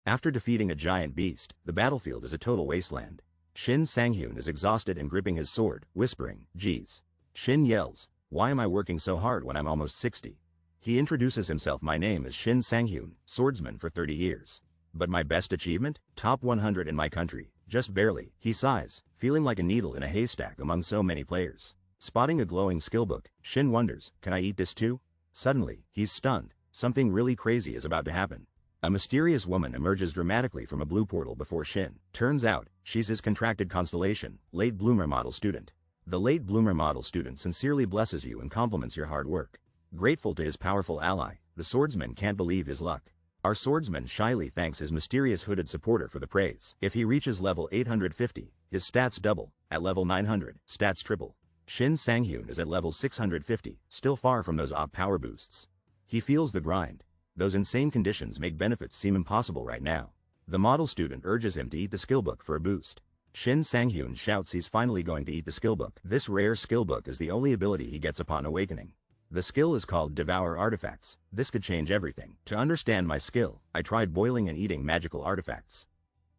After defeating a giant beast, the battlefield is a total wasteland. Shin Sanghyun is exhausted and gripping his sword, whispering, "Geez." Shin yells, "Why am I working so hard when I'm almost 60? He introduces himself. "My name is Shin Sanghyun, swordsman for 30 years. But my best achievement? Top 100 in my country, just barely." He sighs, feeling like a needle in a haystack among so many players. Spotting a glowing skill book, Shin wonders, "Can I eat this too?" Suddenly, he's stunned. Something really crazy is about to happen. A mysterious woman emerges dramatically from a blue portal before Shin. Turns out, she's his contracted Constellation, late bloomer model student. The late bloomer model student sincerely blesses you and compliments your hard work. Grateful to his powerful ally, the swordsman can't believe his luck. Our swordsman shyly thanks his mysterious hooded supporter for the praise. If he reaches level 850, his stats double. At level 900, stats triple. Shin Sanghyun is at level 650, still far from those op power boosts. He feels the grind. Those insane conditions make benefits seem impossible right now. The model student urges him to eat the skill book for a boost. Shin Sanghyun shouts he's finally going to eat the skill book. This rare skill book is the only ability he gets upon awakening. The skill is called Devour Artifacts. This could change everything. To understand my skill, I tried boiling and eating magical artifacts.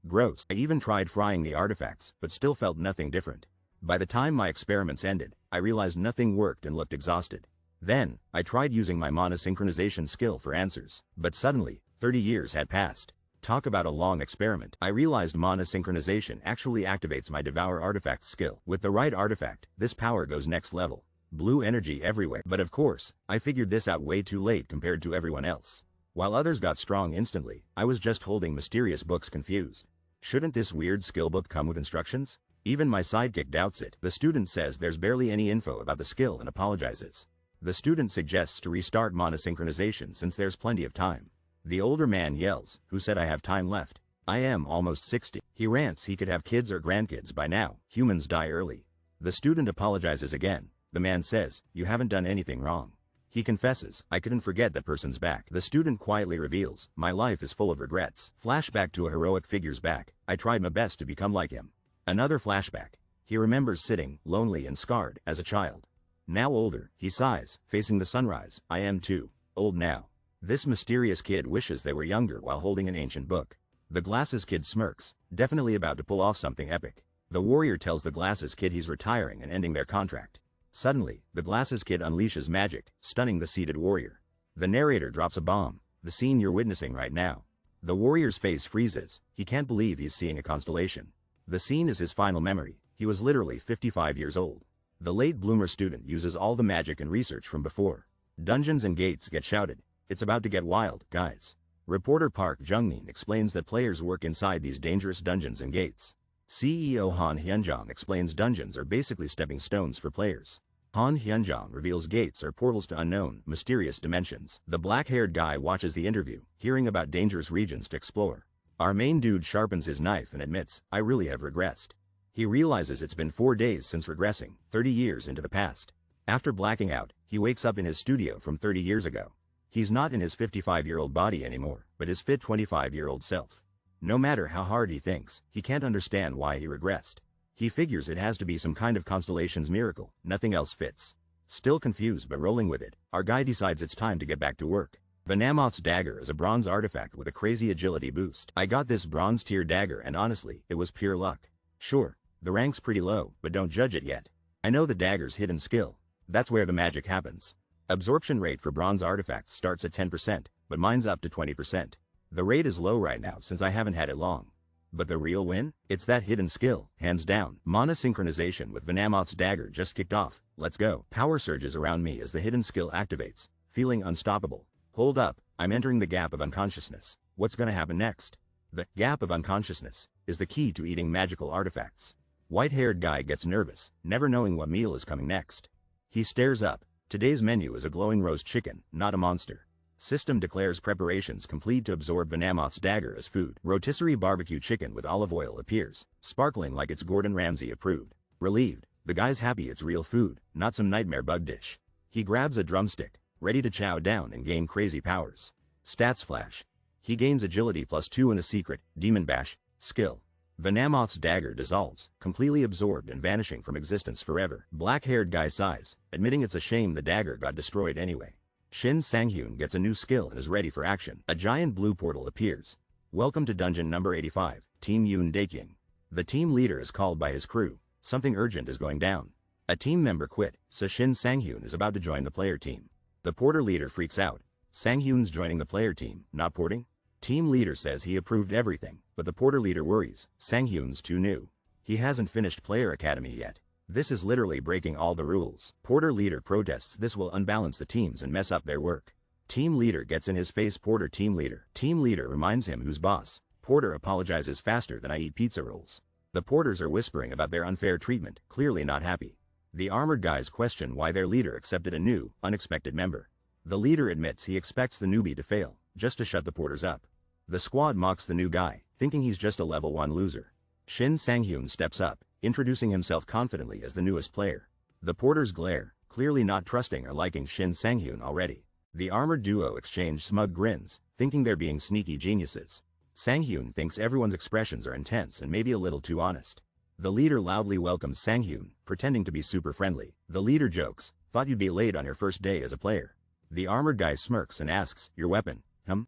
Gross. I even tried frying the artifacts, but still felt nothing different. By the time my experiments ended, I realized nothing worked and looked exhausted. Then, I tried using my mana synchronization skill for answers, but suddenly, 30 years had passed. Talk about a long experiment. I realized mana synchronization actually activates my Devour Artifact skill. With the right artifact, this power goes next level. Blue energy everywhere. But of course, I figured this out way too late compared to everyone else. While others got strong instantly, I was just holding mysterious books confused. Shouldn't this weird skill book come with instructions? Even my sidekick doubts it. The student says there's barely any info about the skill and apologizes. The student suggests to restart mana synchronization since there's plenty of time. The older man yells, "Who said I have time left? I am almost 60. He rants he could have kids or grandkids by now. Humans die early. The student apologizes again. The man says, "You haven't done anything wrong." He confesses, "I couldn't forget that person's back." The student quietly reveals, "My life is full of regrets." Flashback to a heroic figure's back. "I tried my best to become like him." Another flashback. He remembers sitting, lonely and scarred, as a child. Now older, he sighs, facing the sunrise. "I am too old now." This mysterious kid wishes they were younger while holding an ancient book. The glasses kid smirks, definitely about to pull off something epic. The warrior tells the glasses kid he's retiring and ending their contract. Suddenly, the glasses kid unleashes magic, stunning the seated warrior. The narrator drops a bomb. The scene you're witnessing right now. The warrior's face freezes. He can't believe he's seeing a constellation. The scene is his final memory. He was literally 55 years old. The late bloomer student uses all the magic and research from before. Dungeons and gates get shouted. "It's about to get wild, guys." Reporter Park Jungmin explains that players work inside these dangerous dungeons and gates. CEO Han Hyunjong explains dungeons are basically stepping stones for players. Han Hyunjong reveals gates are portals to unknown, mysterious dimensions. The black-haired guy watches the interview, hearing about dangerous regions to explore. Our main dude sharpens his knife and admits, "I really have regressed." He realizes it's been 4 days since regressing, 30 years into the past. After blacking out, he wakes up in his studio from 30 years ago. He's not in his 55-year-old body anymore, but his fit 25-year-old self. No matter how hard he thinks, he can't understand why he regressed. He figures it has to be some kind of Constellations miracle, nothing else fits. Still confused but rolling with it, our guy decides it's time to get back to work. Vanamoth's dagger is a bronze artifact with a crazy agility boost. I got this bronze tier dagger and honestly, it was pure luck. Sure, the rank's pretty low, but don't judge it yet. I know the dagger's hidden skill. That's where the magic happens. Absorption rate for bronze artifacts starts at 10%, but mine's up to 20%. The rate is low right now since I haven't had it long. But the real win? It's that hidden skill, hands down. Mana synchronization with Vanamoth's dagger just kicked off. Let's go. Power surges around me as the hidden skill activates, feeling unstoppable. Hold up, I'm entering the gap of unconsciousness. What's gonna happen next? The gap of unconsciousness is the key to eating magical artifacts. White-haired guy gets nervous, never knowing what meal is coming next. He stares up. Today's menu is a glowing roast chicken, not a monster. System declares preparations complete to absorb Vanamoth's dagger as food. Rotisserie barbecue chicken with olive oil appears, sparkling like it's Gordon Ramsay approved. Relieved, the guy's happy it's real food, not some nightmare bug dish. He grabs a drumstick, ready to chow down and gain crazy powers. Stats flash. He gains agility +2 and a secret, Demon Bash, skill. Vanamoth's dagger dissolves, completely absorbed and vanishing from existence forever. Black-haired guy sighs, admitting it's a shame the dagger got destroyed anyway. Shin Sanghyun gets a new skill and is ready for action. A giant blue portal appears. Welcome to dungeon number 85, Team Yoon Daekyung. The team leader is called by his crew. Something urgent is going down. A team member quit, so Shin Sanghyun is about to join the player team. The porter leader freaks out. Sanghyun's joining the player team, not porting? Team leader says he approved everything, but the porter leader worries. Sanghyun's too new. He hasn't finished player academy yet. This is literally breaking all the rules. Porter leader protests this will unbalance the teams and mess up their work. Team leader gets in his face. Porter team leader. Team leader reminds him who's boss. Porter apologizes faster than I eat pizza rolls. The porters are whispering about their unfair treatment, clearly not happy. The armored guys question why their leader accepted a new, unexpected member. The leader admits he expects the newbie to fail, just to shut the porters up. The squad mocks the new guy, thinking he's just a level 1 loser. Shin Sanghyun steps up, introducing himself confidently as the newest player. The porters glare, clearly not trusting or liking Shin Sanghyun already. The armored duo exchange smug grins, thinking they're being sneaky geniuses. Sanghyun thinks everyone's expressions are intense and maybe a little too honest. The leader loudly welcomes Sanghyun, pretending to be super friendly. The leader jokes, "Thought you'd be late on your first day as a player." The armored guy smirks and asks, "Your weapon?"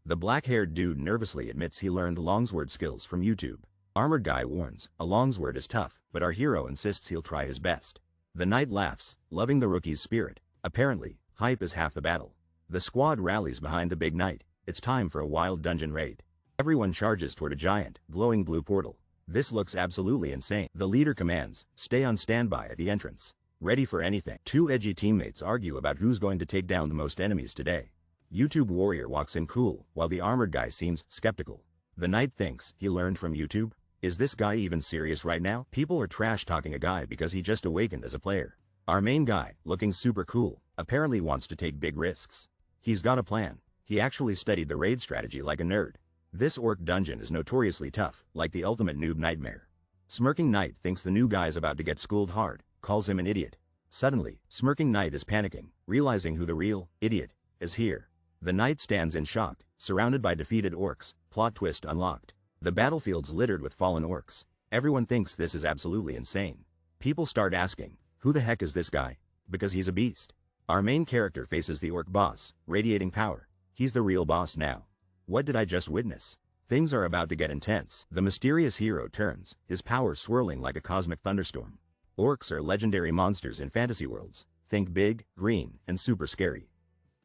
The black-haired dude nervously admits he learned longsword skills from YouTube. Armored guy warns, "A longsword is tough, but our hero insists he'll try his best." The knight laughs, loving the rookie's spirit. Apparently, hype is half the battle. The squad rallies behind the big knight. It's time for a wild dungeon raid. Everyone charges toward a giant, glowing blue portal. This looks absolutely insane. The leader commands, "Stay on standby at the entrance. Ready for anything." Two edgy teammates argue about who's going to take down the most enemies today. YouTube warrior walks in cool, while the armored guy seems skeptical. The knight thinks he learned from YouTube. Is this guy even serious right now? People are trash-talking a guy because he just awakened as a player. Our main guy, looking super cool, apparently wants to take big risks. He's got a plan. He actually studied the raid strategy like a nerd. This orc dungeon is notoriously tough, like the ultimate noob nightmare. Smirking Knight thinks the new guy's about to get schooled hard, calls him an idiot. Suddenly, Smirking Knight is panicking, realizing who the real idiot is here. The knight stands in shock, surrounded by defeated orcs. Plot twist unlocked. The battlefield's littered with fallen orcs. Everyone thinks this is absolutely insane. People start asking, who the heck is this guy? Because he's a beast. Our main character faces the orc boss, radiating power. He's the real boss now. What did I just witness? Things are about to get intense. The mysterious hero turns, his power swirling like a cosmic thunderstorm. Orcs are legendary monsters in fantasy worlds. Think big, green, and super scary.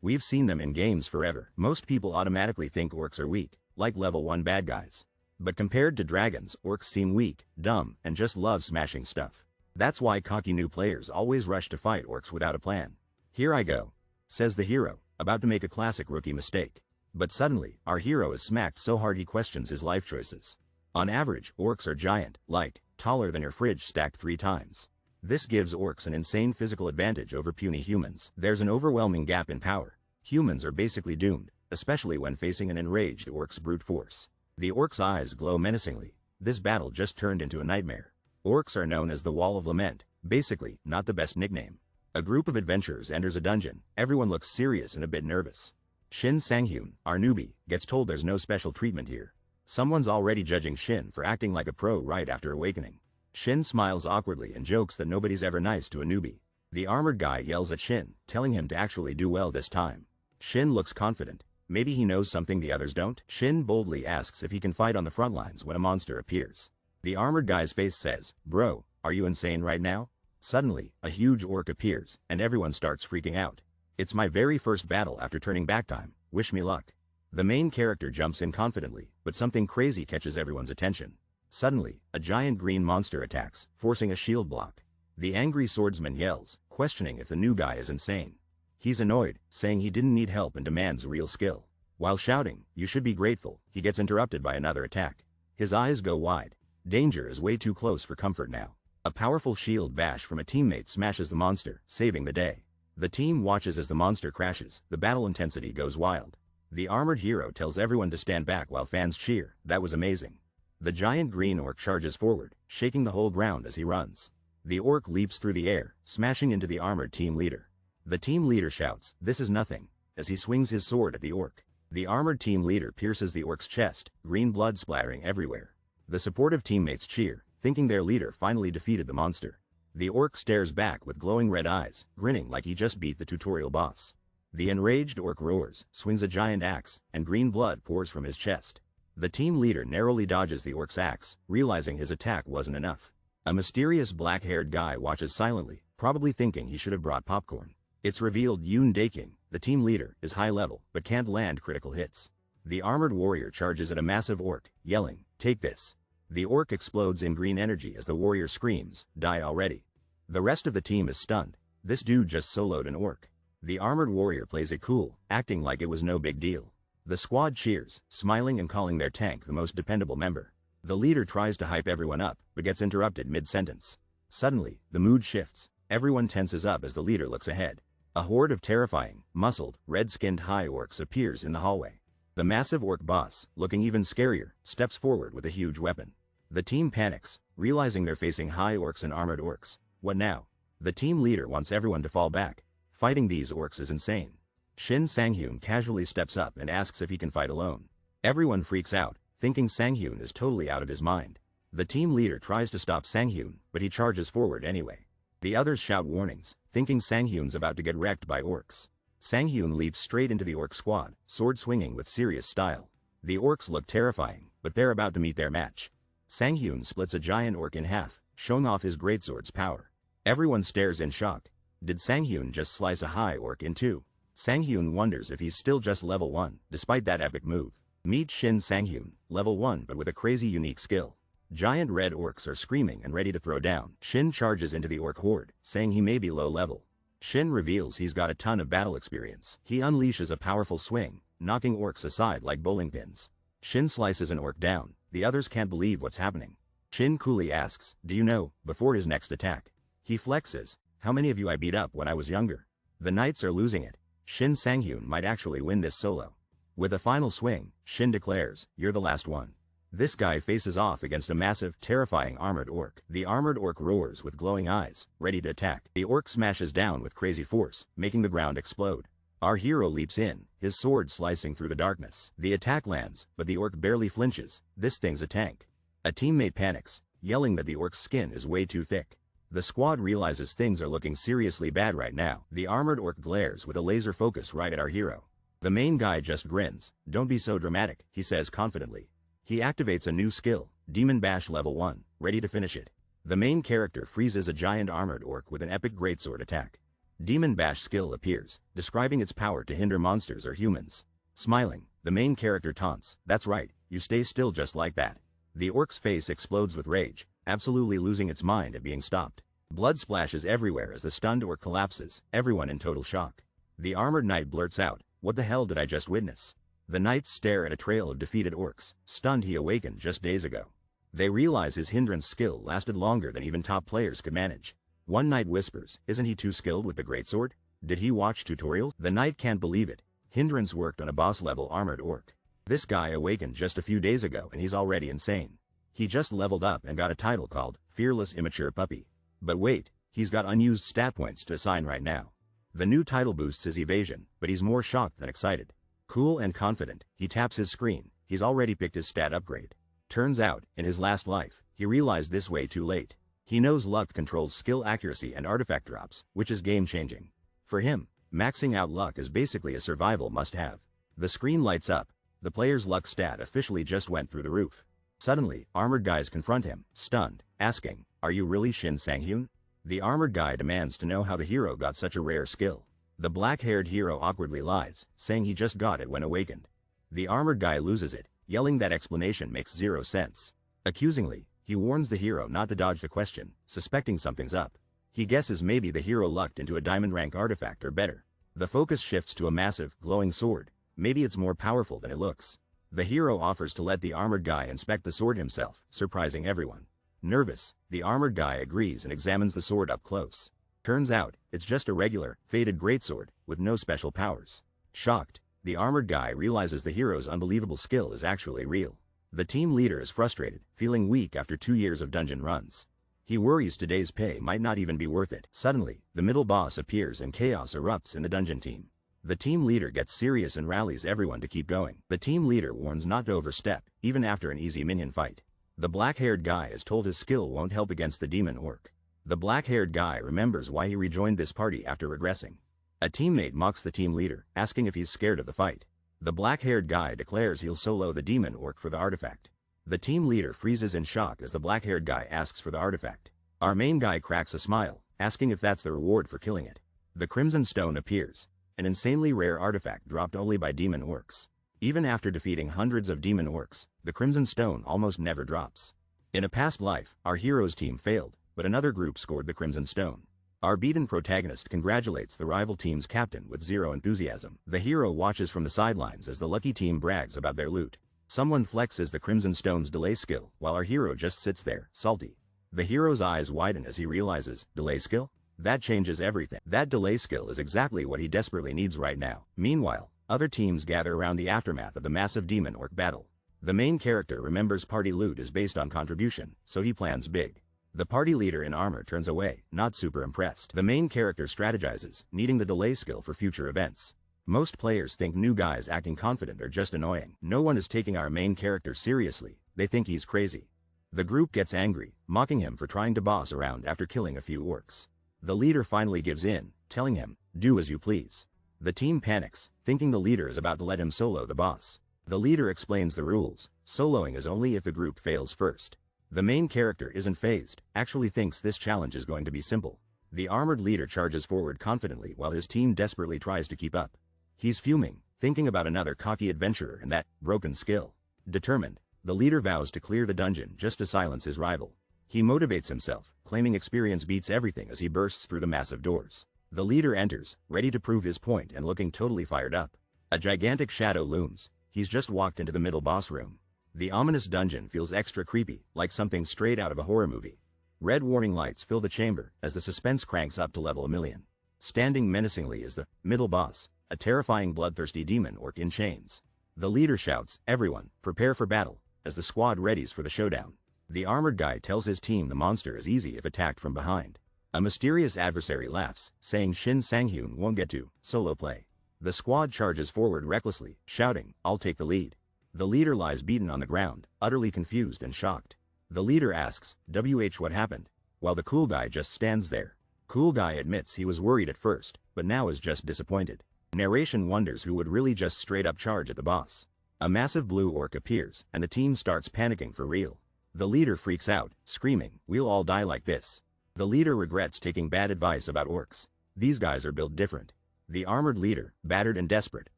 We've seen them in games forever. Most people automatically think orcs are weak, like level 1 bad guys. But compared to dragons, orcs seem weak, dumb, and just love smashing stuff. That's why cocky new players always rush to fight orcs without a plan. "Here I go," says the hero, about to make a classic rookie mistake. But suddenly, our hero is smacked so hard he questions his life choices. On average, orcs are giant, like, taller than your fridge stacked 3 times. This gives orcs an insane physical advantage over puny humans. There's an overwhelming gap in power. Humans are basically doomed, especially when facing an enraged orc's brute force. The orc's eyes glow menacingly. This battle just turned into a nightmare. Orcs are known as the Wall of Lament, basically, not the best nickname. A group of adventurers enters a dungeon. Everyone looks serious and a bit nervous. Shin Sanghyun, our newbie, gets told there's no special treatment here. Someone's already judging Shin for acting like a pro right after awakening. Shin smiles awkwardly and jokes that nobody's ever nice to a newbie. The armored guy yells at Shin, telling him to actually do well this time. Shin looks confident. Maybe he knows something the others don't? Shin boldly asks if he can fight on the front lines when a monster appears. The armored guy's face says, "Bro, are you insane right now?" Suddenly, a huge orc appears, and everyone starts freaking out. "It's my very first battle after turning back time. Wish me luck." The main character jumps in confidently, but something crazy catches everyone's attention. Suddenly, a giant green monster attacks, forcing a shield block. The angry swordsman yells, questioning if the new guy is insane. He's annoyed, saying he didn't need help and demands real skill. While shouting, "You should be grateful," he gets interrupted by another attack. His eyes go wide. Danger is way too close for comfort now. A powerful shield bash from a teammate smashes the monster, saving the day. The team watches as the monster crashes. The battle intensity goes wild. The armored hero tells everyone to stand back while fans cheer. That was amazing. The giant green orc charges forward, shaking the whole ground as he runs. The orc leaps through the air, smashing into the armored team leader. The team leader shouts, "This is nothing," as he swings his sword at the orc. The armored team leader pierces the orc's chest, green blood splattering everywhere. The supportive teammates cheer, thinking their leader finally defeated the monster. The orc stares back with glowing red eyes, grinning like he just beat the tutorial boss. The enraged orc roars, swings a giant axe, and green blood pours from his chest. The team leader narrowly dodges the orc's axe, realizing his attack wasn't enough. A mysterious black-haired guy watches silently, probably thinking he should have brought popcorn. It's revealed Yoon Daeking, the team leader, is high level, but can't land critical hits. The armored warrior charges at a massive orc, yelling, "Take this." The orc explodes in green energy as the warrior screams, "Die already." The rest of the team is stunned. This dude just soloed an orc. The armored warrior plays it cool, acting like it was no big deal. The squad cheers, smiling and calling their tank the most dependable member. The leader tries to hype everyone up, but gets interrupted mid-sentence. Suddenly, the mood shifts. Everyone tenses up as the leader looks ahead. A horde of terrifying, muscled, red-skinned high orcs appears in the hallway. The massive orc boss, looking even scarier, steps forward with a huge weapon. The team panics, realizing they're facing high orcs and armored orcs. What now? The team leader wants everyone to fall back. Fighting these orcs is insane. Shin Sanghyun casually steps up and asks if he can fight alone. Everyone freaks out, thinking Sanghyun is totally out of his mind. The team leader tries to stop Sanghyun, but he charges forward anyway. The others shout warnings, thinking Sanghyun's about to get wrecked by orcs. Sanghyun leaps straight into the orc squad, sword swinging with serious style. The orcs look terrifying, but they're about to meet their match. Sanghyun splits a giant orc in half, showing off his greatsword's power. Everyone stares in shock. Did Sanghyun just slice a high orc in two? Sanghyun wonders if he's still just level 1, despite that epic move. Meet Shin Sanghyun, level 1 but with a crazy unique skill. Giant red orcs are screaming and ready to throw down. Shin charges into the orc horde, saying he may be low level. Shin reveals he's got a ton of battle experience. He unleashes a powerful swing, knocking orcs aside like bowling pins. Shin slices an orc down. The others can't believe what's happening. Shin coolly asks, "Do you know?" before his next attack. He flexes, "How many of you I beat up when I was younger?" The knights are losing it. Shin Sanghyun might actually win this solo. With a final swing, Shin declares, "You're the last one." This guy faces off against a massive, terrifying armored orc. The armored orc roars with glowing eyes, ready to attack. The orc smashes down with crazy force, making the ground explode. Our hero leaps in, his sword slicing through the darkness. The attack lands, but the orc barely flinches. This thing's a tank. A teammate panics, yelling that the orc's skin is way too thick. The squad realizes things are looking seriously bad right now. The armored orc glares with a laser focus right at our hero. The main guy just grins. "Don't be so dramatic," he says confidently. He activates a new skill, Demon Bash level 1, ready to finish it. The main character freezes a giant armored orc with an epic greatsword attack. Demon Bash skill appears, describing its power to hinder monsters or humans. Smiling, the main character taunts, "That's right, you stay still just like that." The orc's face explodes with rage, absolutely losing its mind at being stopped. Blood splashes everywhere as the stunned orc collapses, everyone in total shock. The armored knight blurts out, "What the hell did I just witness?" The knights stare at a trail of defeated orcs, stunned he awakened just days ago. They realize his hindrance skill lasted longer than even top players could manage. One knight whispers, "Isn't he too skilled with the greatsword? Did he watch tutorials?" The knight can't believe it. Hindrance worked on a boss-level armored orc. This guy awakened just a few days ago and he's already insane. He just leveled up and got a title called Fearless Immature Puppy. But wait, he's got unused stat points to assign right now. The new title boosts his evasion, but he's more shocked than excited. Cool and confident, he taps his screen. He's already picked his stat upgrade. Turns out, in his last life, he realized this way too late. He knows luck controls skill accuracy and artifact drops, which is game-changing. For him, maxing out luck is basically a survival must-have. The screen lights up. The player's luck stat officially just went through the roof. Suddenly, armored guys confront him, stunned, asking, "Are you really Shin Sanghyun?" The armored guy demands to know how the hero got such a rare skill. The black-haired hero awkwardly lies, saying he just got it when awakened. The armored guy loses it, yelling that explanation makes zero sense. Accusingly, he warns the hero not to dodge the question, suspecting something's up. He guesses maybe the hero lucked into a diamond rank artifact or better. The focus shifts to a massive, glowing sword. Maybe it's more powerful than it looks. The hero offers to let the armored guy inspect the sword himself, surprising everyone. Nervous, the armored guy agrees and examines the sword up close. Turns out, it's just a regular, faded greatsword, with no special powers. Shocked, the armored guy realizes the hero's unbelievable skill is actually real. The team leader is frustrated, feeling weak after 2 years of dungeon runs. He worries today's pay might not even be worth it. Suddenly, the middle boss appears and chaos erupts in the dungeon team. The team leader gets serious and rallies everyone to keep going. The team leader warns not to overstep, even after an easy minion fight. The black-haired guy is told his skill won't help against the demon orc. The black-haired guy remembers why he rejoined this party after regressing. A teammate mocks the team leader, asking if he's scared of the fight. The black-haired guy declares he'll solo the demon orc for the artifact. The team leader freezes in shock as the black-haired guy asks for the artifact. Our main guy cracks a smile, asking if that's the reward for killing it. The Crimson Stone appears, an insanely rare artifact dropped only by demon orcs. Even after defeating hundreds of demon orcs, the Crimson Stone almost never drops. In a past life, our hero's team failed, but another group scored the Crimson Stone. Our beaten protagonist congratulates the rival team's captain with zero enthusiasm. The hero watches from the sidelines as the lucky team brags about their loot. Someone flexes the Crimson Stone's delay skill, while our hero just sits there, salty. The hero's eyes widen as he realizes, delay skill? That changes everything. That delay skill is exactly what he desperately needs right now. Meanwhile, other teams gather around the aftermath of the massive demon orc battle. The main character remembers party loot is based on contribution, so he plans big. The party leader in armor turns away, not super impressed. The main character strategizes, needing the delay skill for future events. Most players think new guys acting confident are just annoying. No one is taking our main character seriously, they think he's crazy. The group gets angry, mocking him for trying to boss around after killing a few orcs. The leader finally gives in, telling him, do as you please. The team panics, thinking the leader is about to let him solo the boss. The leader explains the rules, soloing is only if the group fails first. The main character isn't fazed, actually thinks this challenge is going to be simple. The armored leader charges forward confidently while his team desperately tries to keep up. He's fuming, thinking about another cocky adventurer and that broken skill. Determined, the leader vows to clear the dungeon just to silence his rival. He motivates himself, claiming experience beats everything as he bursts through the massive doors. The leader enters, ready to prove his point and looking totally fired up. A gigantic shadow looms. He's just walked into the middle boss room. The ominous dungeon feels extra creepy, like something straight out of a horror movie. Red warning lights fill the chamber as the suspense cranks up to level 1,000,000. Standing menacingly is the middle boss, a terrifying bloodthirsty demon orc in chains. The leader shouts, everyone, prepare for battle, as the squad readies for the showdown. The armored guy tells his team the monster is easy if attacked from behind. A mysterious adversary laughs, saying Shin Sanghyun won't get to solo play. The squad charges forward recklessly, shouting, I'll take the lead. The leader lies beaten on the ground, utterly confused and shocked. The leader asks, what happened? While the cool guy just stands there. Cool guy admits he was worried at first, but now is just disappointed. Narration wonders who would really just straight up charge at the boss. A massive blue orc appears, and the team starts panicking for real. The leader freaks out, screaming, we'll all die like this. The leader regrets taking bad advice about orcs. These guys are built different. The armored leader, battered and desperate,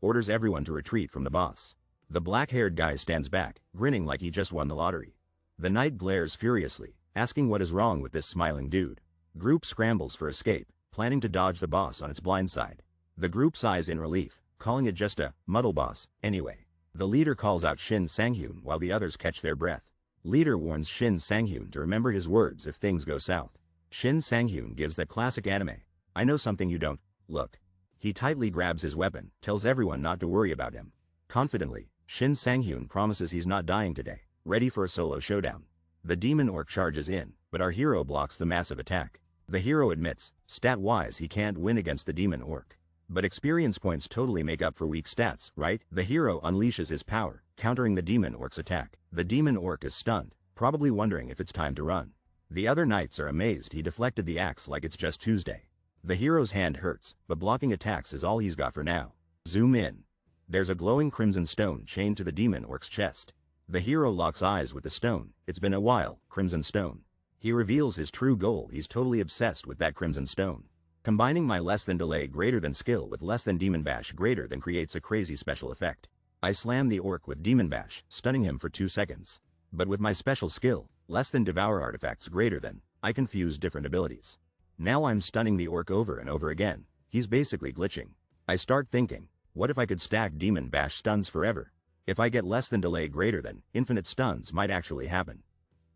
orders everyone to retreat from the boss. The black-haired guy stands back, grinning like he just won the lottery. The knight glares furiously, asking what is wrong with this smiling dude. Group scrambles for escape, planning to dodge the boss on its blind side. The group sighs in relief, calling it just a muddle boss, anyway. The leader calls out Shin Sanghyun while the others catch their breath. Leader warns Shin Sanghyun to remember his words if things go south. Shin Sanghyun gives that classic anime, I know something you don't, look. He tightly grabs his weapon, tells everyone not to worry about him. Confidently, Shin Sanghyun promises he's not dying today, ready for a solo showdown. The demon orc charges in, but our hero blocks the massive attack. The hero admits, stat-wise he can't win against the demon orc. But experience points totally make up for weak stats, right? The hero unleashes his power, countering the demon orc's attack. The demon orc is stunned, probably wondering if it's time to run. The other knights are amazed he deflected the axe like it's just Tuesday. The hero's hand hurts, but blocking attacks is all he's got for now. Zoom in. There's a glowing crimson stone chained to the demon orc's chest. The hero locks eyes with the stone. It's been a while, crimson stone. He reveals his true goal. He's totally obsessed with that crimson stone. Combining my less than delay greater than skill with less than demon bash greater than creates a crazy special effect. I slam the orc with demon bash, stunning him for 2 seconds. But with my special skill, less than devour artifacts greater than, I can fuse different abilities. Now I'm stunning the orc over and over again. He's basically glitching. I start thinking, what if I could stack demon bash stuns forever? If I get less than delay greater than, infinite stuns might actually happen.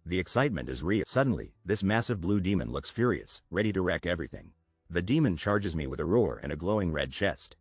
The excitement is real. Suddenly, this massive blue demon looks furious, ready to wreck everything. The demon charges me with a roar and a glowing red chest.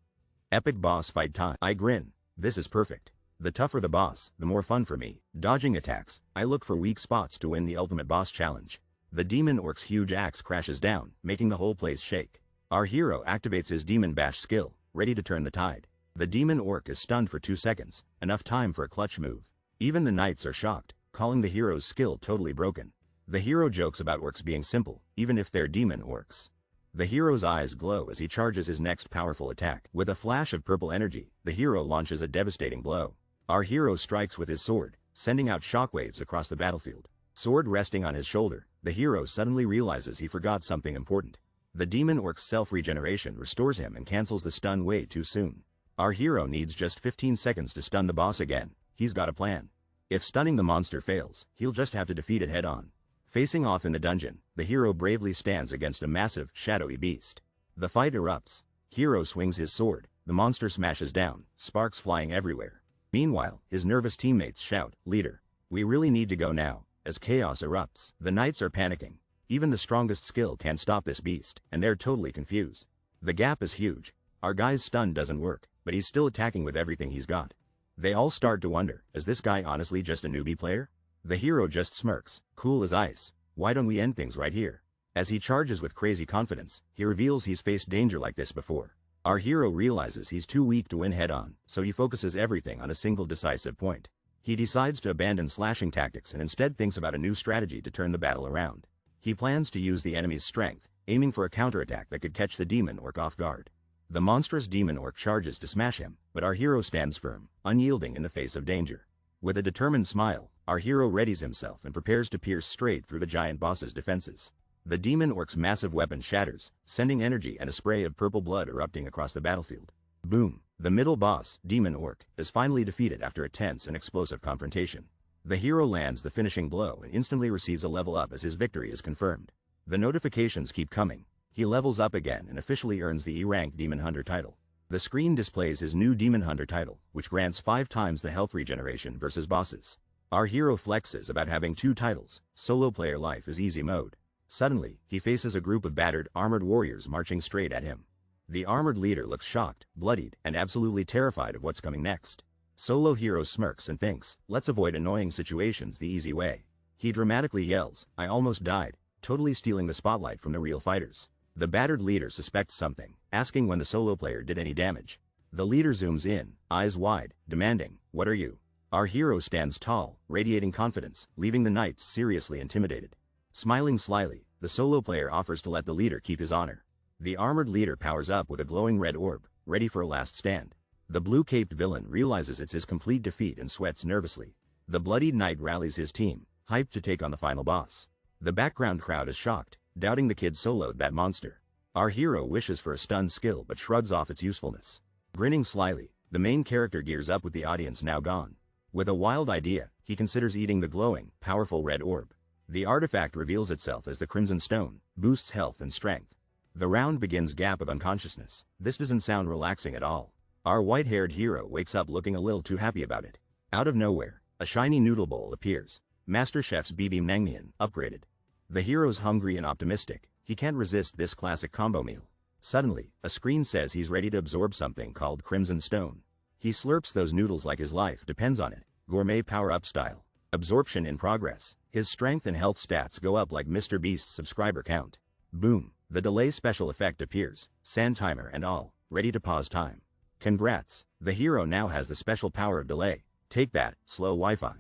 Epic boss fight time. I grin. This is perfect. The tougher the boss, the more fun for me. Dodging attacks, I look for weak spots to win the ultimate boss challenge. The demon orc's huge axe crashes down, making the whole place shake. Our hero activates his demon bash skill, ready to turn the tide. The demon orc is stunned for 2 seconds, enough time for a clutch move. Even the knights are shocked, calling the hero's skill totally broken. The hero jokes about orcs being simple, even if they're demon orcs. The hero's eyes glow as he charges his next powerful attack. With a flash of purple energy, the hero launches a devastating blow. Our hero strikes with his sword, sending out shockwaves across the battlefield. Sword resting on his shoulder, the hero suddenly realizes he forgot something important. The demon orc's self-regeneration restores him and cancels the stun way too soon. Our hero needs just 15 seconds to stun the boss again. He's got a plan. If stunning the monster fails, he'll just have to defeat it head-on. Facing off in the dungeon, the hero bravely stands against a massive, shadowy beast. The fight erupts. Hero swings his sword, the monster smashes down, sparks flying everywhere. Meanwhile, his nervous teammates shout, "Leader, we really need to go now," as chaos erupts. The knights are panicking. Even the strongest skill can't stop this beast, and they're totally confused. The gap is huge. Our guy's stun doesn't work, but he's still attacking with everything he's got. They all start to wonder, is this guy honestly just a newbie player? The hero just smirks, cool as ice. Why don't we end things right here? As he charges with crazy confidence, he reveals he's faced danger like this before. Our hero realizes he's too weak to win head-on, so he focuses everything on a single decisive point. He decides to abandon slashing tactics and instead thinks about a new strategy to turn the battle around. He plans to use the enemy's strength, aiming for a counterattack that could catch the demon orc off guard. The monstrous demon orc charges to smash him, but our hero stands firm, unyielding in the face of danger. With a determined smile, our hero readies himself and prepares to pierce straight through the giant boss's defenses. The demon orc's massive weapon shatters, sending energy and a spray of purple blood erupting across the battlefield. Boom! The middle boss, demon orc, is finally defeated after a tense and explosive confrontation. The hero lands the finishing blow and instantly receives a level up as his victory is confirmed. The notifications keep coming. He levels up again and officially earns the E-rank Demon Hunter title. The screen displays his new Demon Hunter title, which grants 5 times the health regeneration versus bosses. Our hero flexes about having 2 titles. Solo player life is easy mode. Suddenly, he faces a group of battered, armored warriors marching straight at him. The armored leader looks shocked, bloodied, and absolutely terrified of what's coming next. Solo hero smirks and thinks, let's avoid annoying situations the easy way. He dramatically yells, "I almost died," totally stealing the spotlight from the real fighters. The battered leader suspects something, asking when the solo player did any damage. The leader zooms in, eyes wide, demanding, "What are you?" Our hero stands tall, radiating confidence, leaving the knights seriously intimidated. Smiling slyly, the solo player offers to let the leader keep his honor. The armored leader powers up with a glowing red orb, ready for a last stand. The blue-caped villain realizes it's his complete defeat and sweats nervously. The bloodied knight rallies his team, hyped to take on the final boss. The background crowd is shocked, doubting the kid soloed that monster. Our hero wishes for a stun skill but shrugs off its usefulness. Grinning slyly, the main character gears up with the audience now gone. With a wild idea, he considers eating the glowing, powerful red orb. The artifact reveals itself as the Crimson Stone, boosts health and strength. The round begins gap of unconsciousness. This doesn't sound relaxing at all. Our white-haired hero wakes up looking a little too happy about it. Out of nowhere, a shiny noodle bowl appears. Master Chef's BB Naengmyeon, upgraded. The hero's hungry and optimistic. He can't resist this classic combo meal. Suddenly, a screen says he's ready to absorb something called Crimson Stone. He slurps those noodles like his life depends on it, gourmet power-up style. Absorption in progress. His strength and health stats go up like Mr. Beast's subscriber count. Boom! The delay special effect appears, sand timer and all, ready to pause time. Congrats! The hero now has the special power of delay. Take that, slow Wi-Fi.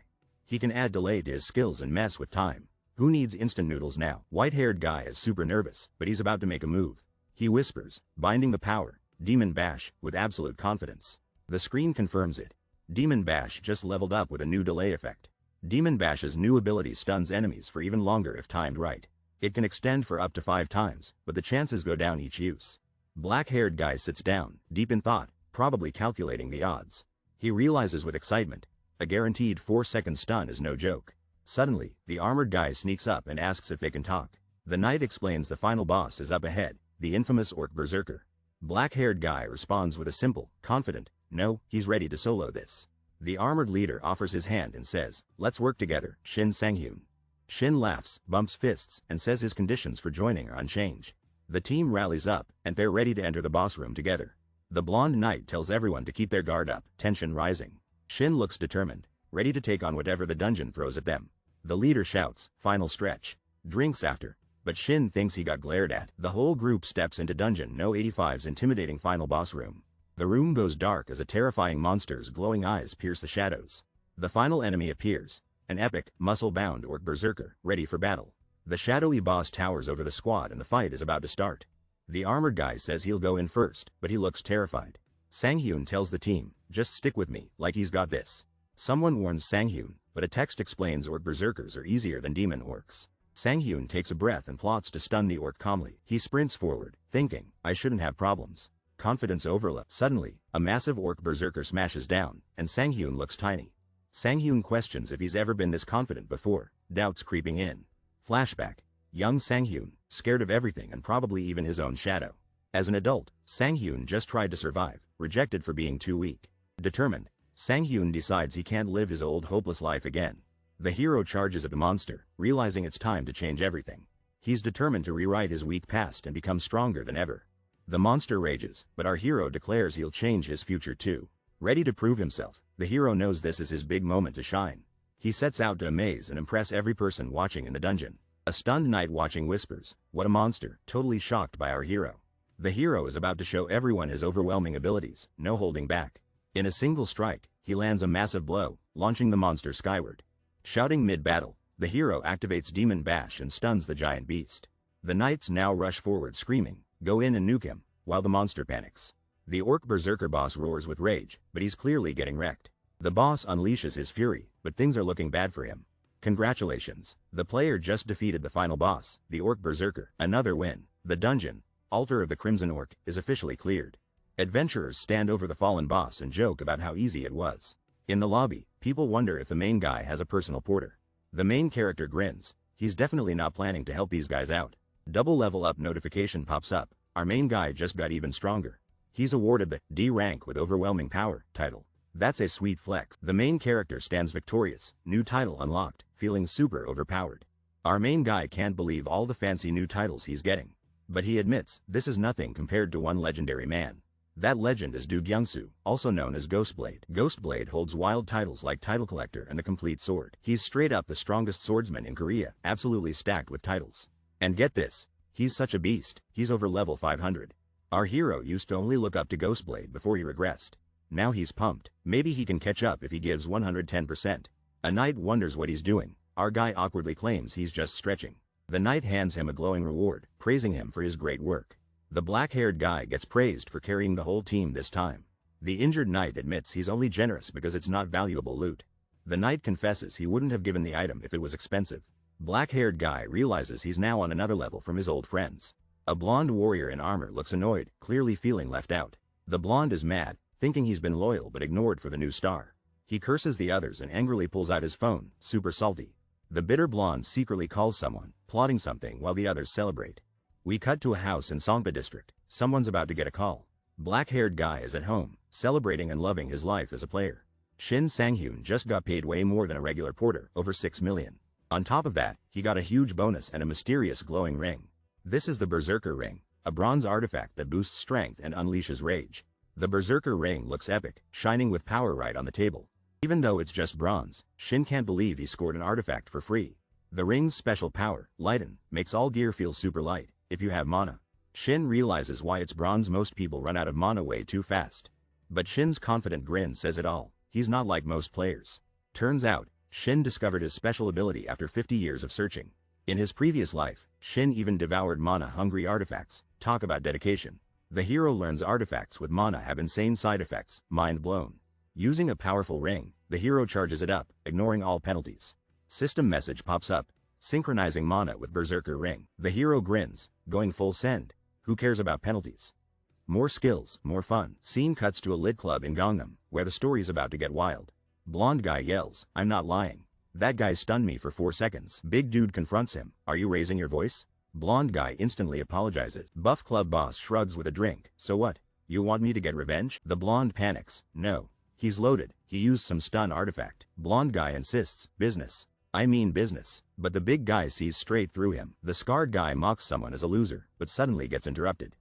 He can add delay to his skills and mess with time. Who needs instant noodles now? White-haired guy is super nervous, but he's about to make a move. He whispers, binding the power, Demon Bash, with absolute confidence. The screen confirms it. Demon Bash just leveled up with a new delay effect. Demon Bash's new ability stuns enemies for even longer if timed right. It can extend for up to 5 times, but the chances go down each use. Black-haired guy sits down, deep in thought, probably calculating the odds. He realizes with excitement, a guaranteed 4-second stun is no joke. Suddenly, the armored guy sneaks up and asks if they can talk. The knight explains the final boss is up ahead, the infamous orc berserker. Black-haired guy responds with a simple, confident, no, he's ready to solo this. The armored leader offers his hand and says, let's work together, Shin Sanghyun. Shin laughs, bumps fists, and says his conditions for joining are unchanged. The team rallies up, and they're ready to enter the boss room together. The blonde knight tells everyone to keep their guard up, tension rising. Shin looks determined, ready to take on whatever the dungeon throws at them. The leader shouts, final stretch. Drinks after. But Shin thinks he got glared at. The whole group steps into Dungeon No. 85's intimidating final boss room. The room goes dark as a terrifying monster's glowing eyes pierce the shadows. The final enemy appears, an epic, muscle-bound orc berserker, ready for battle. The shadowy boss towers over the squad and the fight is about to start. The armored guy says he'll go in first, but he looks terrified. Sanghyun tells the team, just stick with me, like he's got this. Someone warns Sanghyun, but a text explains orc berserkers are easier than demon orcs. Sanghyun takes a breath and plots to stun the orc calmly. He sprints forward, thinking, I shouldn't have problems. Confidence overload. Suddenly, a massive orc berserker smashes down, and Sanghyun looks tiny. Sanghyun questions if he's ever been this confident before, doubts creeping in. Flashback. Young Sanghyun, scared of everything and probably even his own shadow. As an adult, Sanghyun just tried to survive, rejected for being too weak. Determined, Sanghyun decides he can't live his old hopeless life again. The hero charges at the monster, realizing it's time to change everything. He's determined to rewrite his weak past and become stronger than ever. The monster rages, but our hero declares he'll change his future too. Ready to prove himself, the hero knows this is his big moment to shine. He sets out to amaze and impress every person watching in the dungeon. A stunned knight watching whispers, "What a monster," totally shocked by our hero. The hero is about to show everyone his overwhelming abilities, no holding back. In a single strike, he lands a massive blow, launching the monster skyward. Shouting mid-battle, the hero activates Demon Bash and stuns the giant beast. The knights now rush forward screaming, "Go in and nuke him," while the monster panics. The orc berserker boss roars with rage, but he's clearly getting wrecked. The boss unleashes his fury, but things are looking bad for him. Congratulations, the player just defeated the final boss, the orc berserker. Another win. The dungeon, Altar of the Crimson Orc, is officially cleared. Adventurers stand over the fallen boss and joke about how easy it was. In the lobby, people wonder if the main guy has a personal porter. The main character grins. He's definitely not planning to help these guys out. Double level up notification pops up. Our main guy just got even stronger. He's awarded the D rank with overwhelming power title. That's a sweet flex. The main character stands victorious, new title unlocked, feeling super overpowered. Our main guy can't believe all the fancy new titles he's getting. But he admits, this is nothing compared to one legendary man. That legend is Du Gyungsu, also known as Ghostblade. Ghostblade holds wild titles like Title Collector and the Complete Sword. He's straight up the strongest swordsman in Korea, absolutely stacked with titles. And get this, he's such a beast, he's over level 500. Our hero used to only look up to Ghostblade before he regressed. Now he's pumped. Maybe he can catch up if he gives 110%. A knight wonders what he's doing. Our guy awkwardly claims he's just stretching. The knight hands him a glowing reward, praising him for his great work. The black-haired guy gets praised for carrying the whole team this time. The injured knight admits he's only generous because it's not valuable loot. The knight confesses he wouldn't have given the item if it was expensive. Black-haired guy realizes he's now on another level from his old friends. A blonde warrior in armor looks annoyed, clearly feeling left out. The blonde is mad, thinking he's been loyal but ignored for the new star. He curses the others and angrily pulls out his phone, super salty. The bitter blonde secretly calls someone, plotting something while the others celebrate. We cut to a house in Songpa district. Someone's about to get a call. Black-haired guy is at home, celebrating and loving his life as a player. Shin Sanghyun just got paid way more than a regular porter, over 6 million. On top of that, he got a huge bonus and a mysterious glowing ring. This is the Berserker Ring, a bronze artifact that boosts strength and unleashes rage. The Berserker Ring looks epic, shining with power right on the table. Even though it's just bronze, Shin can't believe he scored an artifact for free. The ring's special power, Lighten, makes all gear feel super light, if you have mana. Shin realizes why it's bronze. Most people run out of mana way too fast. But Shin's confident grin says it all. He's not like most players. Turns out, Shin discovered his special ability after 50 years of searching. In his previous life, Shin even devoured mana-hungry artifacts. Talk about dedication. The hero learns artifacts with mana have insane side effects, mind blown. Using a powerful ring, the hero charges it up, ignoring all penalties. System message pops up, synchronizing mana with Berserker Ring. The hero grins, going full send. Who cares about penalties? More skills, more fun. Scene cuts to a lit club in Gangnam, where the story's about to get wild. Blonde guy yells, "I'm not lying. That guy stunned me for 4 seconds. Big dude confronts him, "Are you raising your voice?" Blonde guy instantly apologizes. Buff club boss shrugs with a drink. "So what? You want me to get revenge?" The blonde panics. No. He's loaded. He used some stun artifact. Blonde guy insists, "Business. I mean business." But the big guy sees straight through him. The scarred guy mocks someone as a loser, but suddenly gets interrupted.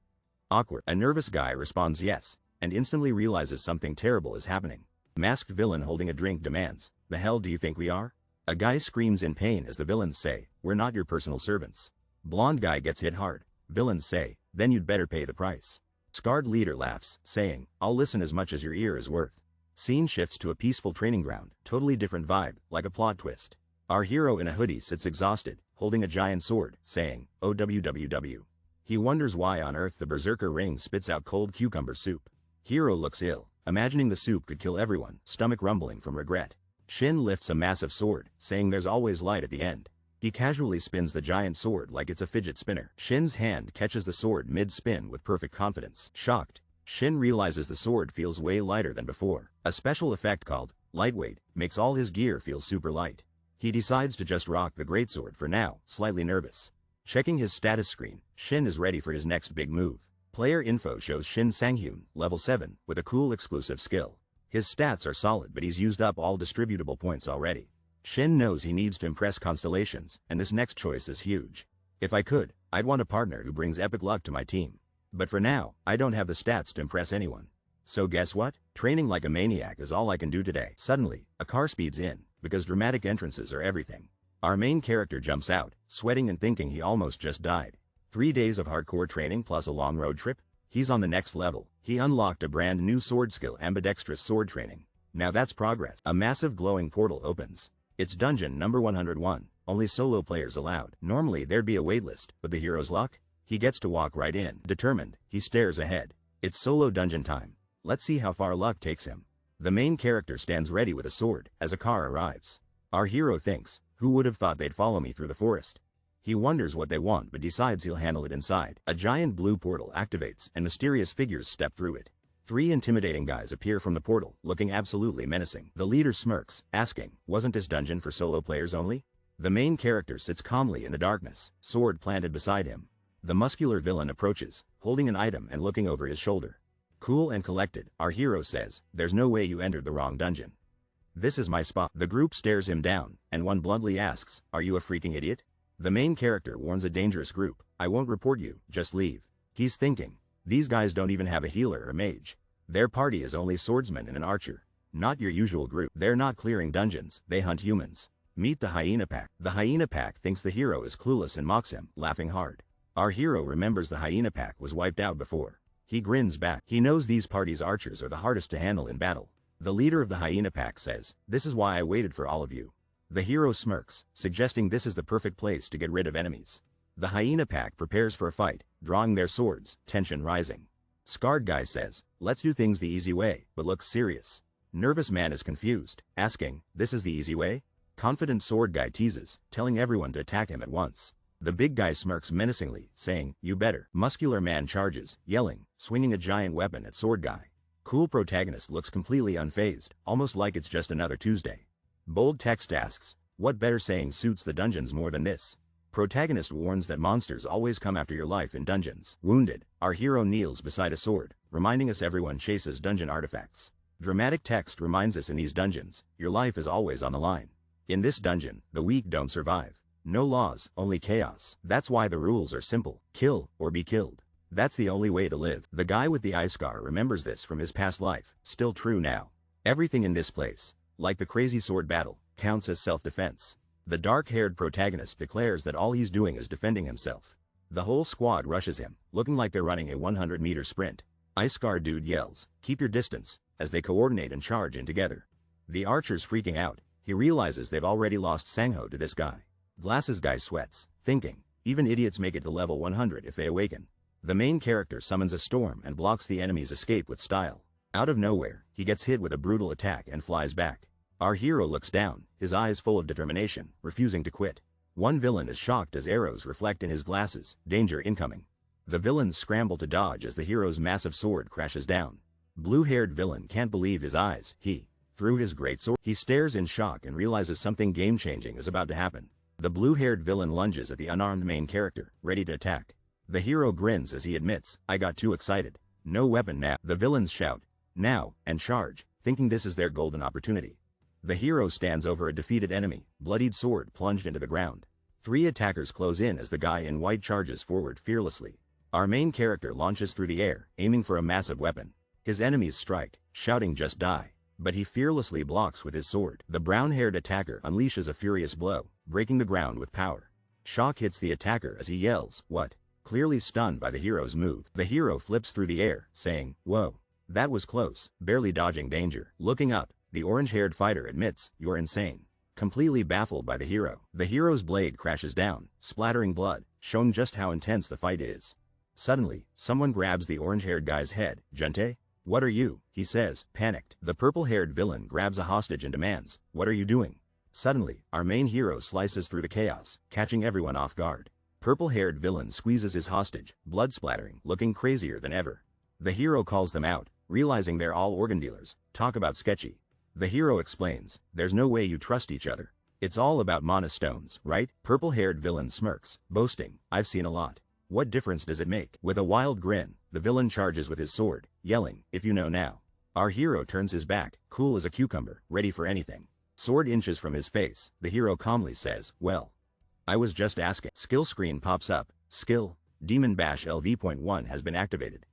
Awkward. A nervous guy responds yes, and instantly realizes something terrible is happening. Masked villain holding a drink demands, "The hell do you think we are?" A guy screams in pain as the villains say, "We're not your personal servants." Blonde guy gets hit hard. Villains say, "Then you'd better pay the price." Scarred leader laughs, saying, "I'll listen as much as your ear is worth." Scene shifts to a peaceful training ground, totally different vibe, like a plot twist. Our hero in a hoodie sits exhausted, holding a giant sword, saying, "OWWW." He wonders why on earth the berserker ring spits out cold cucumber soup. Hero looks ill, imagining the soup could kill everyone, stomach rumbling from regret. Shin lifts a massive sword, saying there's always light at the end. He casually spins the giant sword like it's a fidget spinner. Shin's hand catches the sword mid-spin with perfect confidence. Shocked, Shin realizes the sword feels way lighter than before. A special effect called lightweight makes all his gear feel super light. He decides to just rock the greatsword for now, slightly nervous. Checking his status screen, Shin is ready for his next big move. Player info shows Shin Sanghyun, level 7, with a cool exclusive skill. His stats are solid, but he's used up all distributable points already. Shin knows he needs to impress Constellations, and this next choice is huge. If I could, I'd want a partner who brings epic luck to my team. But for now, I don't have the stats to impress anyone. So guess what? Training like a maniac is all I can do today. Suddenly, a car speeds in, because dramatic entrances are everything. Our main character jumps out, sweating and thinking he almost just died. 3 days of hardcore training plus a long road trip? He's on the next level. He unlocked a brand new sword skill, ambidextrous sword training. Now that's progress. A massive glowing portal opens. It's dungeon number 101, only solo players allowed. Normally there'd be a waitlist, but the hero's luck? He gets to walk right in. Determined, he stares ahead. It's solo dungeon time. Let's see how far luck takes him. The main character stands ready with a sword as a car arrives. Our hero thinks, who would have thought they'd follow me through the forest? He wonders what they want but decides he'll handle it inside. A giant blue portal activates and mysterious figures step through it. 3 intimidating guys appear from the portal, looking absolutely menacing. The leader smirks, asking, wasn't this dungeon for solo players only? The main character sits calmly in the darkness, sword planted beside him. The muscular villain approaches, holding an item and looking over his shoulder. Cool and collected, our hero says, there's no way you entered the wrong dungeon. This is my spot. The group stares him down, and one bluntly asks, are you a freaking idiot? The main character warns a dangerous group, I won't report you, just leave. He's thinking, these guys don't even have a healer or mage. Their party is only swordsman and an archer. Not your usual group. They're not clearing dungeons, they hunt humans. Meet the hyena pack. The hyena pack thinks the hero is clueless and mocks him, laughing hard. Our hero remembers the hyena pack was wiped out before. He grins back. He knows these party's archers are the hardest to handle in battle. The leader of the hyena pack says, this is why I waited for all of you. The hero smirks, suggesting this is the perfect place to get rid of enemies. The hyena pack prepares for a fight, drawing their swords, tension rising. Scarred guy says, let's do things the easy way, but looks serious. Nervous man is confused, asking, this is the easy way? Confident sword guy teases, telling everyone to attack him at once. The big guy smirks menacingly, saying, you better. Muscular man charges, yelling, swinging a giant weapon at sword guy. Cool protagonist looks completely unfazed, almost like it's just another Tuesday. Bold text asks, what better saying suits the dungeons more than this? Protagonist warns that monsters always come after your life in dungeons. Wounded, our hero kneels beside a sword, reminding us everyone chases dungeon artifacts. Dramatic text reminds us in these dungeons, your life is always on the line. In this dungeon, the weak don't survive. No laws, only chaos. That's why the rules are simple. Kill or be killed. That's the only way to live. The guy with the eye scar remembers this from his past life, still true now. Everything in this place, like the crazy sword battle, counts as self-defense. The dark-haired protagonist declares that all he's doing is defending himself. The whole squad rushes him, looking like they're running a 100-meter sprint. Eye scar dude yells, keep your distance, as they coordinate and charge in together. The archer's freaking out. He realizes they've already lost Sangho to this guy. Glasses guy sweats, thinking, even idiots make it to level 100 if they awaken. The main character summons a storm and blocks the enemy's escape with style. Out of nowhere, he gets hit with a brutal attack and flies back. Our hero looks down, his eyes full of determination, refusing to quit. One villain is shocked as arrows reflect in his glasses, danger incoming. The villains scramble to dodge as the hero's massive sword crashes down. Blue-haired villain can't believe his eyes. Through his great sword, he stares in shock and realizes something game-changing is about to happen. The blue-haired villain lunges at the unarmed main character, ready to attack. The hero grins as he admits, I got too excited. No weapon now. The villains shout, now, and charge, thinking this is their golden opportunity. The hero stands over a defeated enemy, bloodied sword plunged into the ground. 3 attackers close in as the guy in white charges forward fearlessly. Our main character launches through the air, aiming for a massive weapon. His enemies strike, shouting just die. But he fearlessly blocks with his sword. The brown-haired attacker unleashes a furious blow, breaking the ground with power. Shock hits the attacker as he yells, what? Clearly stunned by the hero's move. The hero flips through the air, saying, whoa. That was close, barely dodging danger. Looking up, the orange-haired fighter admits, you're insane. Completely baffled by the hero. The hero's blade crashes down, splattering blood, showing just how intense the fight is. Suddenly, someone grabs the orange-haired guy's head. Juntae? What are you? He says, panicked. The purple-haired villain grabs a hostage and demands, what are you doing? Suddenly, our main hero slices through the chaos, catching everyone off guard. Purple-haired villain squeezes his hostage, blood splattering, looking crazier than ever. The hero calls them out, realizing they're all organ dealers. Talk about sketchy. The hero explains, there's no way you trust each other. It's all about mana stones, right? Purple-haired villain smirks, boasting, I've seen a lot. What difference does it make? With a wild grin, the villain charges with his sword, yelling, if you know now. Our hero turns his back, cool as a cucumber, ready for anything. Sword inches from his face, the hero calmly says, well, I was just asking. Skill screen pops up. Skill, Demon Bash LV.1 has been activated.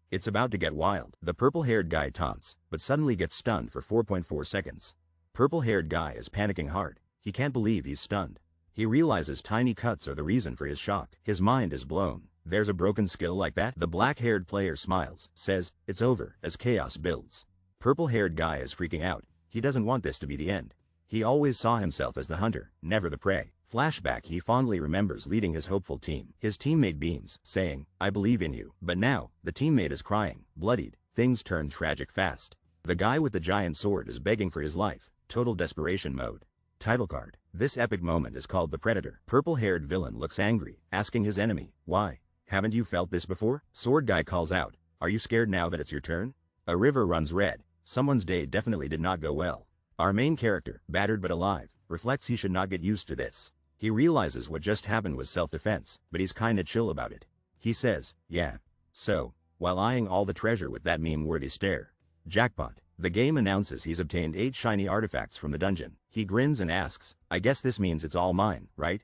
It's about to get wild. The purple-haired guy taunts, but suddenly gets stunned for 4.4 seconds. Purple-haired guy is panicking hard. He can't believe he's stunned. He realizes tiny cuts are the reason for his shock. His mind is blown. There's a broken skill like that? The black-haired player smiles, says, it's over, as chaos builds. Purple-haired guy is freaking out. He doesn't want this to be the end. He always saw himself as the hunter, never the prey. Flashback, he fondly remembers leading his hopeful team. His teammate beams, saying, I believe in you. But now, the teammate is crying, bloodied. Things turn tragic fast. The guy with the giant sword is begging for his life. Total desperation mode. Title card. This epic moment is called the Predator. Purple-haired villain looks angry, asking his enemy, why? Haven't you felt this before? Sword guy calls out, are you scared now that it's your turn? A river runs red. Someone's day definitely did not go well. Our main character, battered but alive, reflects he should not get used to this. He realizes what just happened was self-defense, but he's kinda chill about it. He says, yeah. So, while eyeing all the treasure with that meme-worthy stare. Jackpot. The game announces he's obtained 8 shiny artifacts from the dungeon. He grins and asks, I guess this means it's all mine, right?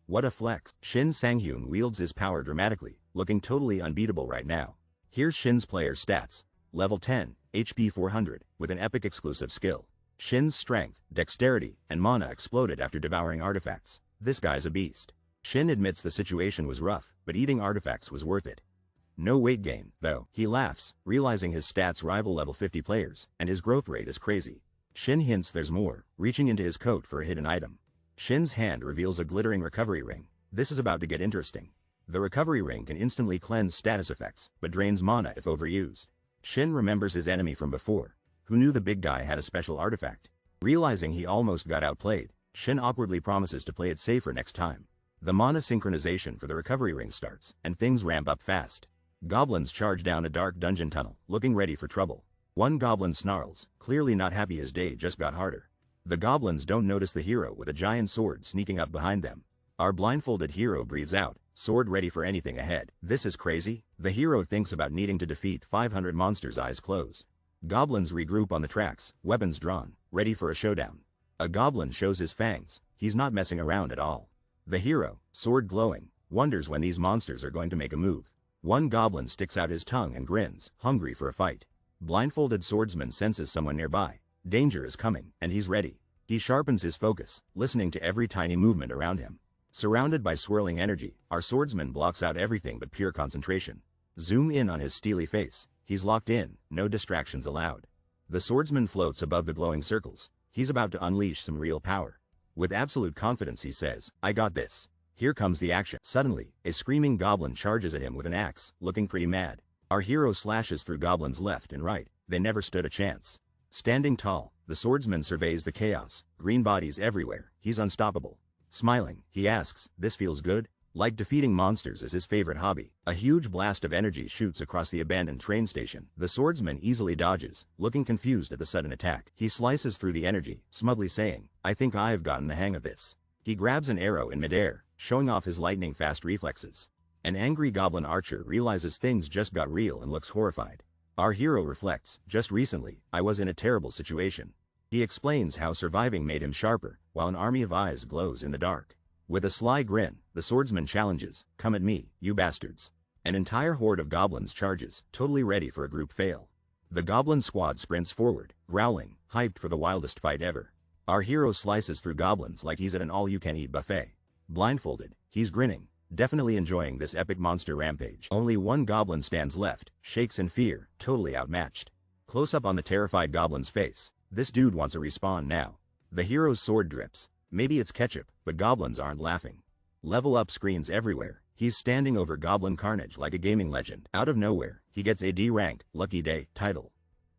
What a flex. Shin Sanghyun wields his power dramatically, looking totally unbeatable right now. Here's Shin's player stats. Level 10, HP 400, with an epic exclusive skill. Shin's strength, dexterity, and mana exploded after devouring artifacts. This guy's a beast. Shin admits the situation was rough, but eating artifacts was worth it. No weight gain, though. He laughs, realizing his stats rival level 50 players, and his growth rate is crazy. Shin hints there's more, reaching into his coat for a hidden item. Shin's hand reveals a glittering recovery ring. This is about to get interesting. The recovery ring can instantly cleanse status effects, but drains mana if overused. Shin remembers his enemy from before, who knew the big guy had a special artifact. Realizing he almost got outplayed, Shin awkwardly promises to play it safer next time. The mana synchronization for the recovery ring starts, and things ramp up fast. Goblins charge down a dark dungeon tunnel, looking ready for trouble. One goblin snarls, clearly not happy his day just got harder. The goblins don't notice the hero with a giant sword sneaking up behind them. Our blindfolded hero breathes out, sword ready for anything ahead. This is crazy. The hero thinks about needing to defeat 500 monsters, eyes closed. Goblins regroup on the tracks, weapons drawn, ready for a showdown. A goblin shows his fangs. He's not messing around at all. The hero, sword glowing, wonders when these monsters are going to make a move. One goblin sticks out his tongue and grins, hungry for a fight. Blindfolded swordsman senses someone nearby. Danger is coming, and he's ready. He sharpens his focus, listening to every tiny movement around him. Surrounded by swirling energy, our swordsman blocks out everything but pure concentration. Zoom in on his steely face. He's locked in, no distractions allowed. The swordsman floats above the glowing circles. He's about to unleash some real power. With absolute confidence he says, I got this. Here comes the action. Suddenly, a screaming goblin charges at him with an axe, looking pretty mad. Our hero slashes through goblins left and right. They never stood a chance. Standing tall, the swordsman surveys the chaos. Green bodies everywhere. He's unstoppable. Smiling, he asks, this feels good? Like defeating monsters is his favorite hobby. A huge blast of energy shoots across the abandoned train station. The swordsman easily dodges, looking confused at the sudden attack. He slices through the energy, smugly saying, I think I've gotten the hang of this. He grabs an arrow in midair, showing off his lightning-fast reflexes. An angry goblin archer realizes things just got real and looks horrified. Our hero reflects, just recently, I was in a terrible situation. He explains how surviving made him sharper, while an army of eyes glows in the dark. With a sly grin, the swordsman challenges, come at me, you bastards. An entire horde of goblins charges, totally ready for a group fail. The goblin squad sprints forward, growling, hyped for the wildest fight ever. Our hero slices through goblins like he's at an all-you-can-eat buffet. Blindfolded, he's grinning, definitely enjoying this epic monster rampage. Only one goblin stands left, shakes in fear, totally outmatched. Close up on the terrified goblin's face. This dude wants a respawn now. The hero's sword drips. Maybe it's ketchup, but goblins aren't laughing. Level up screens everywhere. He's standing over goblin carnage like a gaming legend. Out of nowhere, he gets a D rank, Lucky Day, title.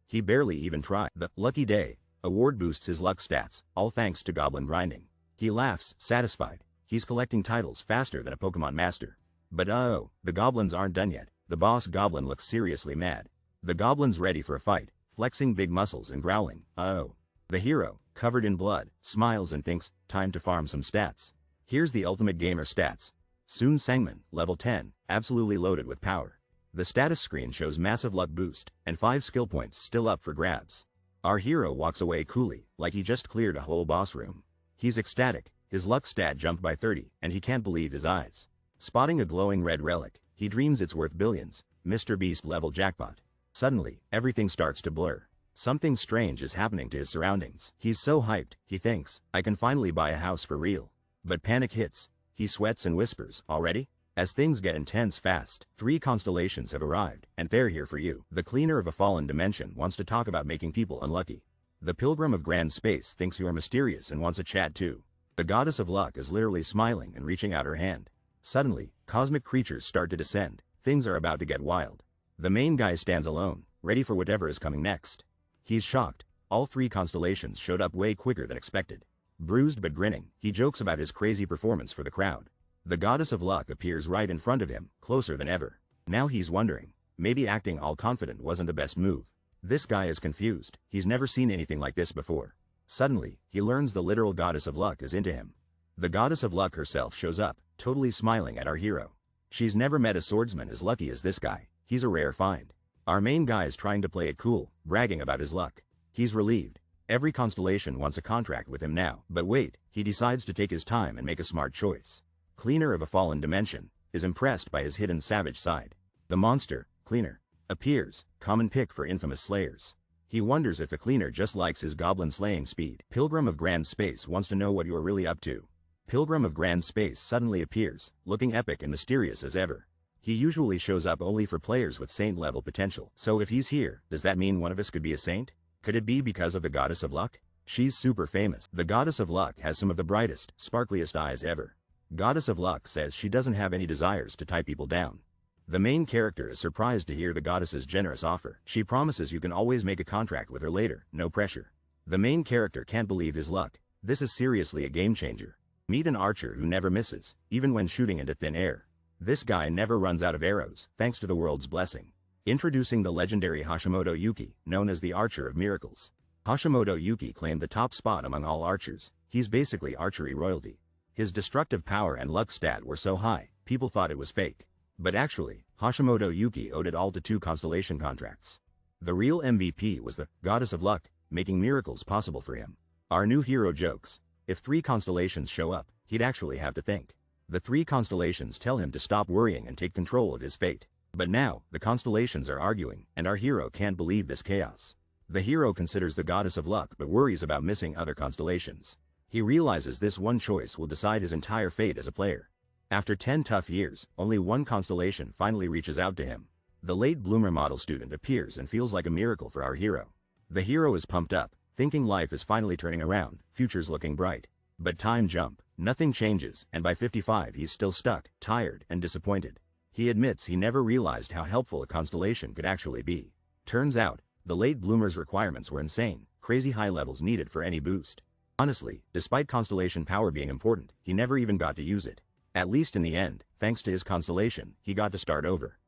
He barely even tried. The Lucky Day award boosts his luck stats, all thanks to goblin grinding. He laughs, satisfied. He's collecting titles faster than a Pokemon master. But oh, the goblins aren't done yet. The boss goblin looks seriously mad. The goblin's ready for a fight, flexing big muscles and growling. Oh. The hero, covered in blood, smiles and thinks, time to farm some stats. Here's the ultimate gamer stats. Shin Sanghyun, level 10, absolutely loaded with power. The status screen shows massive luck boost, and 5 skill points still up for grabs. Our hero walks away coolly, like he just cleared a whole boss room. He's ecstatic, his luck stat jumped by 30, and he can't believe his eyes. Spotting a glowing red relic, he dreams it's worth billions, Mr. Beast level jackpot. Suddenly, everything starts to blur. Something strange is happening to his surroundings. He's so hyped, he thinks, I can finally buy a house for real. But panic hits. He sweats and whispers, already? As things get intense fast, 3 constellations have arrived, and they're here for you. The cleaner of a fallen dimension wants to talk about making people unlucky. The pilgrim of grand space thinks you are mysterious and wants a chat too. The goddess of luck is literally smiling and reaching out her hand. Suddenly, cosmic creatures start to descend. Things are about to get wild. The main guy stands alone, ready for whatever is coming next. He's shocked. All 3 constellations showed up way quicker than expected. Bruised but grinning, he jokes about his crazy performance for the crowd. The goddess of luck appears right in front of him, closer than ever. Now he's wondering, maybe acting all confident wasn't the best move. This guy is confused. He's never seen anything like this before. Suddenly, he learns the literal goddess of luck is into him. The goddess of luck herself shows up, totally smiling at our hero. She's never met a swordsman as lucky as this guy. He's a rare find. Our main guy is trying to play it cool, bragging about his luck. He's relieved. Every constellation wants a contract with him now. But wait, he decides to take his time and make a smart choice. Cleaner of a fallen dimension is impressed by his hidden savage side. The monster, Cleaner, appears, common pick for infamous slayers. He wonders if the Cleaner just likes his goblin slaying speed. Pilgrim of grand space wants to know what you're really up to. Pilgrim of grand space suddenly appears, looking epic and mysterious as ever. He usually shows up only for players with saint-level potential. So if he's here, does that mean one of us could be a saint? Could it be because of the goddess of luck? She's super famous. The goddess of luck has some of the brightest, sparkliest eyes ever. Goddess of luck says she doesn't have any desires to tie people down. The main character is surprised to hear the goddess's generous offer. She promises you can always make a contract with her later, no pressure. The main character can't believe his luck. This is seriously a game changer. Meet an archer who never misses, even when shooting into thin air. This guy never runs out of arrows, thanks to the world's blessing. Introducing the legendary Hashimoto Yuki, known as the Archer of Miracles. Hashimoto Yuki claimed the top spot among all archers. He's basically archery royalty. His destructive power and luck stat were so high, people thought it was fake. But actually, Hashimoto Yuki owed it all to 2 constellation contracts. The real MVP was the goddess of luck, making miracles possible for him. Our new hero jokes, if 3 constellations show up, he'd actually have to think. The 3 constellations tell him to stop worrying and take control of his fate. But now, the constellations are arguing, and our hero can't believe this chaos. The hero considers the goddess of luck but worries about missing other constellations. He realizes this one choice will decide his entire fate as a player. After 10 tough years, only 1 constellation finally reaches out to him. The late bloomer model student appears and feels like a miracle for our hero. The hero is pumped up, thinking life is finally turning around, future's looking bright. But time jump, nothing changes, and by 55 he's still stuck, tired, and disappointed. He admits he never realized how helpful a constellation could actually be. Turns out, the late bloomer's requirements were insane, crazy high levels needed for any boost. Honestly, despite constellation power being important, he never even got to use it. At least in the end, thanks to his constellation, he got to start over.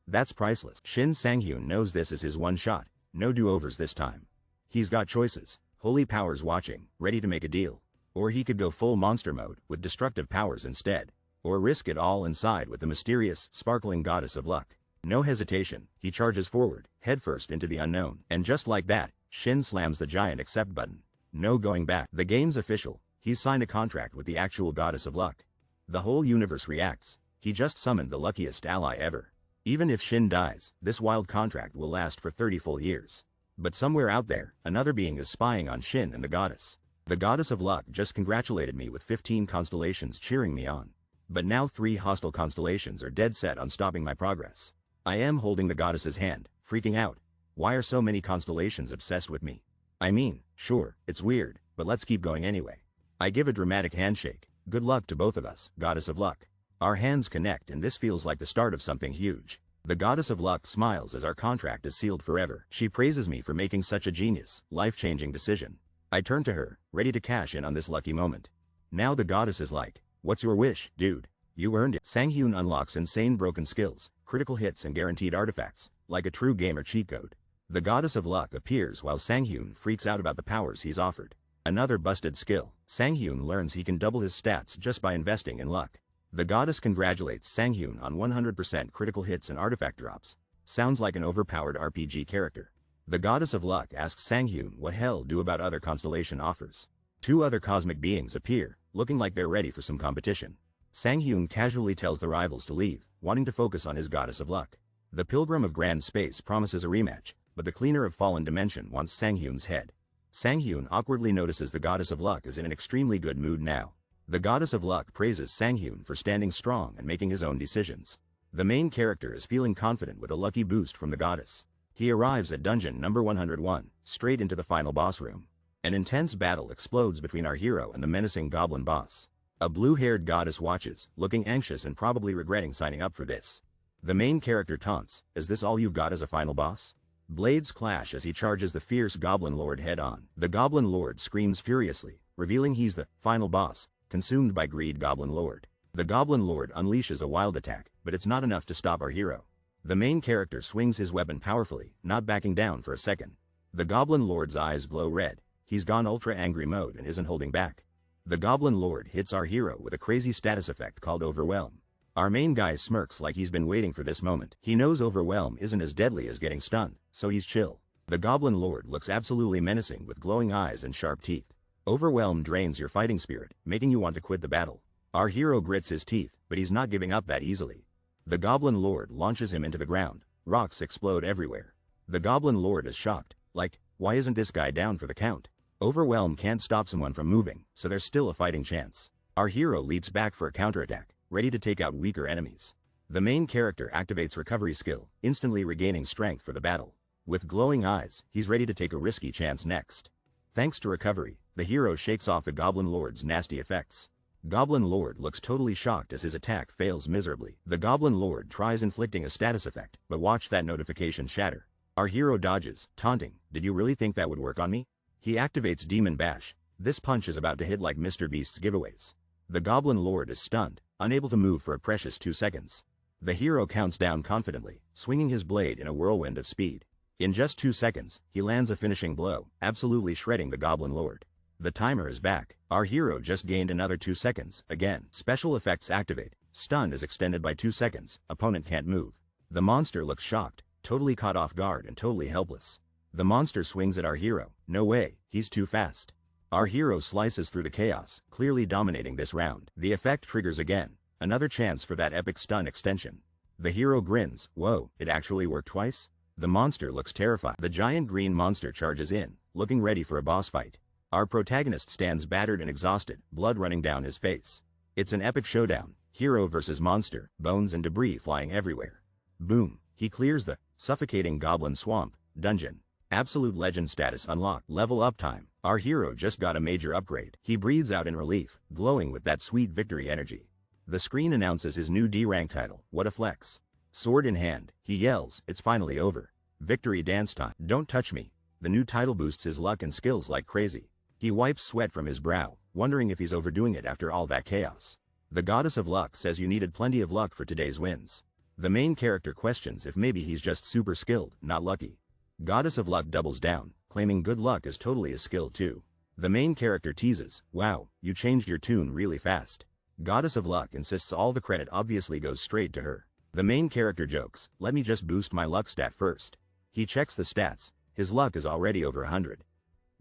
That's priceless. Shin Sanghyun knows this is his one shot, no do-overs this time. He's got choices, holy powers watching, ready to make a deal. Or he could go full monster mode, with destructive powers instead. Or risk it all and side with the mysterious, sparkling goddess of luck. No hesitation, he charges forward, headfirst into the unknown. And just like that, Shin slams the giant accept button. No going back. The game's official. He's signed a contract with the actual goddess of luck. The whole universe reacts. He just summoned the luckiest ally ever. Even if Shin dies, this wild contract will last for 30 full years. But somewhere out there, another being is spying on Shin and the goddess. The goddess of luck just congratulated me with 15 constellations cheering me on. But now 3 hostile constellations are dead set on stopping my progress. I am holding the goddess's hand, freaking out. Why are so many constellations obsessed with me? I mean, sure, it's weird, but let's keep going anyway. I give a dramatic handshake. Good luck to both of us, goddess of luck. Our hands connect and this feels like the start of something huge. The goddess of luck smiles as our contract is sealed forever. She praises me for making such a genius, life-changing decision. I turn to her, ready to cash in on this lucky moment. Now the goddess is like, "What's your wish, dude? You earned it." Sanghyun unlocks insane broken skills, critical hits and guaranteed artifacts, like a true gamer cheat code. The goddess of luck appears while Sanghyun freaks out about the powers he's offered. Another busted skill. Sanghyun learns he can double his stats just by investing in luck. The goddess congratulates Sanghyun on 100% critical hits and artifact drops. Sounds like an overpowered RPG character. The goddess of luck asks Sanghyun what hell do about other constellation offers. Two other cosmic beings appear, looking like they're ready for some competition. Sanghyun casually tells the rivals to leave, wanting to focus on his goddess of luck. The Pilgrim of Grand Space promises a rematch, but the Cleaner of Fallen Dimension wants Sanghyun's head. Sanghyun awkwardly notices the goddess of luck is in an extremely good mood now. The goddess of luck praises Sanghyun for standing strong and making his own decisions. The main character is feeling confident with a lucky boost from the goddess. He arrives at dungeon number 101, straight into the final boss room. An intense battle explodes between our hero and the menacing goblin boss. A blue-haired goddess watches, looking anxious and probably regretting signing up for this. The main character taunts, "Is this all you've got as a final boss?" Blades clash as he charges the fierce Goblin Lord head-on. The Goblin Lord screams furiously, revealing he's the final boss, consumed by greed. Goblin Lord. The Goblin Lord unleashes a wild attack, but it's not enough to stop our hero. The main character swings his weapon powerfully, not backing down for a second. The Goblin Lord's eyes glow red. He's gone ultra angry mode and isn't holding back. The Goblin Lord hits our hero with a crazy status effect called Overwhelm. Our main guy smirks like he's been waiting for this moment. He knows Overwhelm isn't as deadly as getting stunned, so he's chill. The Goblin Lord looks absolutely menacing with glowing eyes and sharp teeth. Overwhelm drains your fighting spirit, making you want to quit the battle. Our hero grits his teeth, but he's not giving up that easily. The Goblin Lord launches him into the ground. Rocks explode everywhere. The Goblin Lord is shocked, like, why isn't this guy down for the count? Overwhelm can't stop someone from moving, so there's still a fighting chance. Our hero leaps back for a counterattack, ready to take out weaker enemies. The main character activates recovery skill, instantly regaining strength for the battle. With glowing eyes, he's ready to take a risky chance next. Thanks to recovery, the hero shakes off the Goblin Lord's nasty effects. Goblin Lord looks totally shocked as his attack fails miserably. The Goblin Lord tries inflicting a status effect, but watch that notification shatter. Our hero dodges, taunting, "Did you really think that would work on me?" He activates Demon Bash. This punch is about to hit like Mr. Beast's giveaways. The Goblin Lord is stunned, unable to move for a precious 2 seconds. The hero counts down confidently, swinging his blade in a whirlwind of speed. In just 2 seconds, he lands a finishing blow, absolutely shredding the Goblin Lord. The timer is back. Our hero just gained another 2 seconds. Again, special effects activate. Stun is extended by 2 seconds. Opponent can't move. The monster looks shocked, totally caught off guard and totally helpless. The monster swings at our hero. No way, he's too fast. Our hero slices through the chaos, clearly dominating this round. The effect triggers again. Another chance for that epic stun extension. The hero grins. Whoa, it actually worked twice? The monster looks terrified. The giant green monster charges in, looking ready for a boss fight. Our protagonist stands battered and exhausted, blood running down his face. It's an epic showdown. Hero versus monster, bones and debris flying everywhere. Boom. He clears the suffocating goblin swamp dungeon. Absolute legend status unlocked. Level up time. Our hero just got a major upgrade. He breathes out in relief, glowing with that sweet victory energy. The screen announces his new D-rank title. What a flex. Sword in hand, he yells, "It's finally over. Victory dance time. Don't touch me." The new title boosts his luck and skills like crazy. He wipes sweat from his brow, wondering if he's overdoing it after all that chaos. The goddess of luck says you needed plenty of luck for today's wins. The main character questions if maybe he's just super skilled, not lucky. Goddess of luck doubles down, claiming good luck is totally a skill too. The main character teases, "Wow, you changed your tune really fast." Goddess of luck insists all the credit obviously goes straight to her. The main character jokes, "Let me just boost my luck stat first." He checks the stats. His luck is already over 100.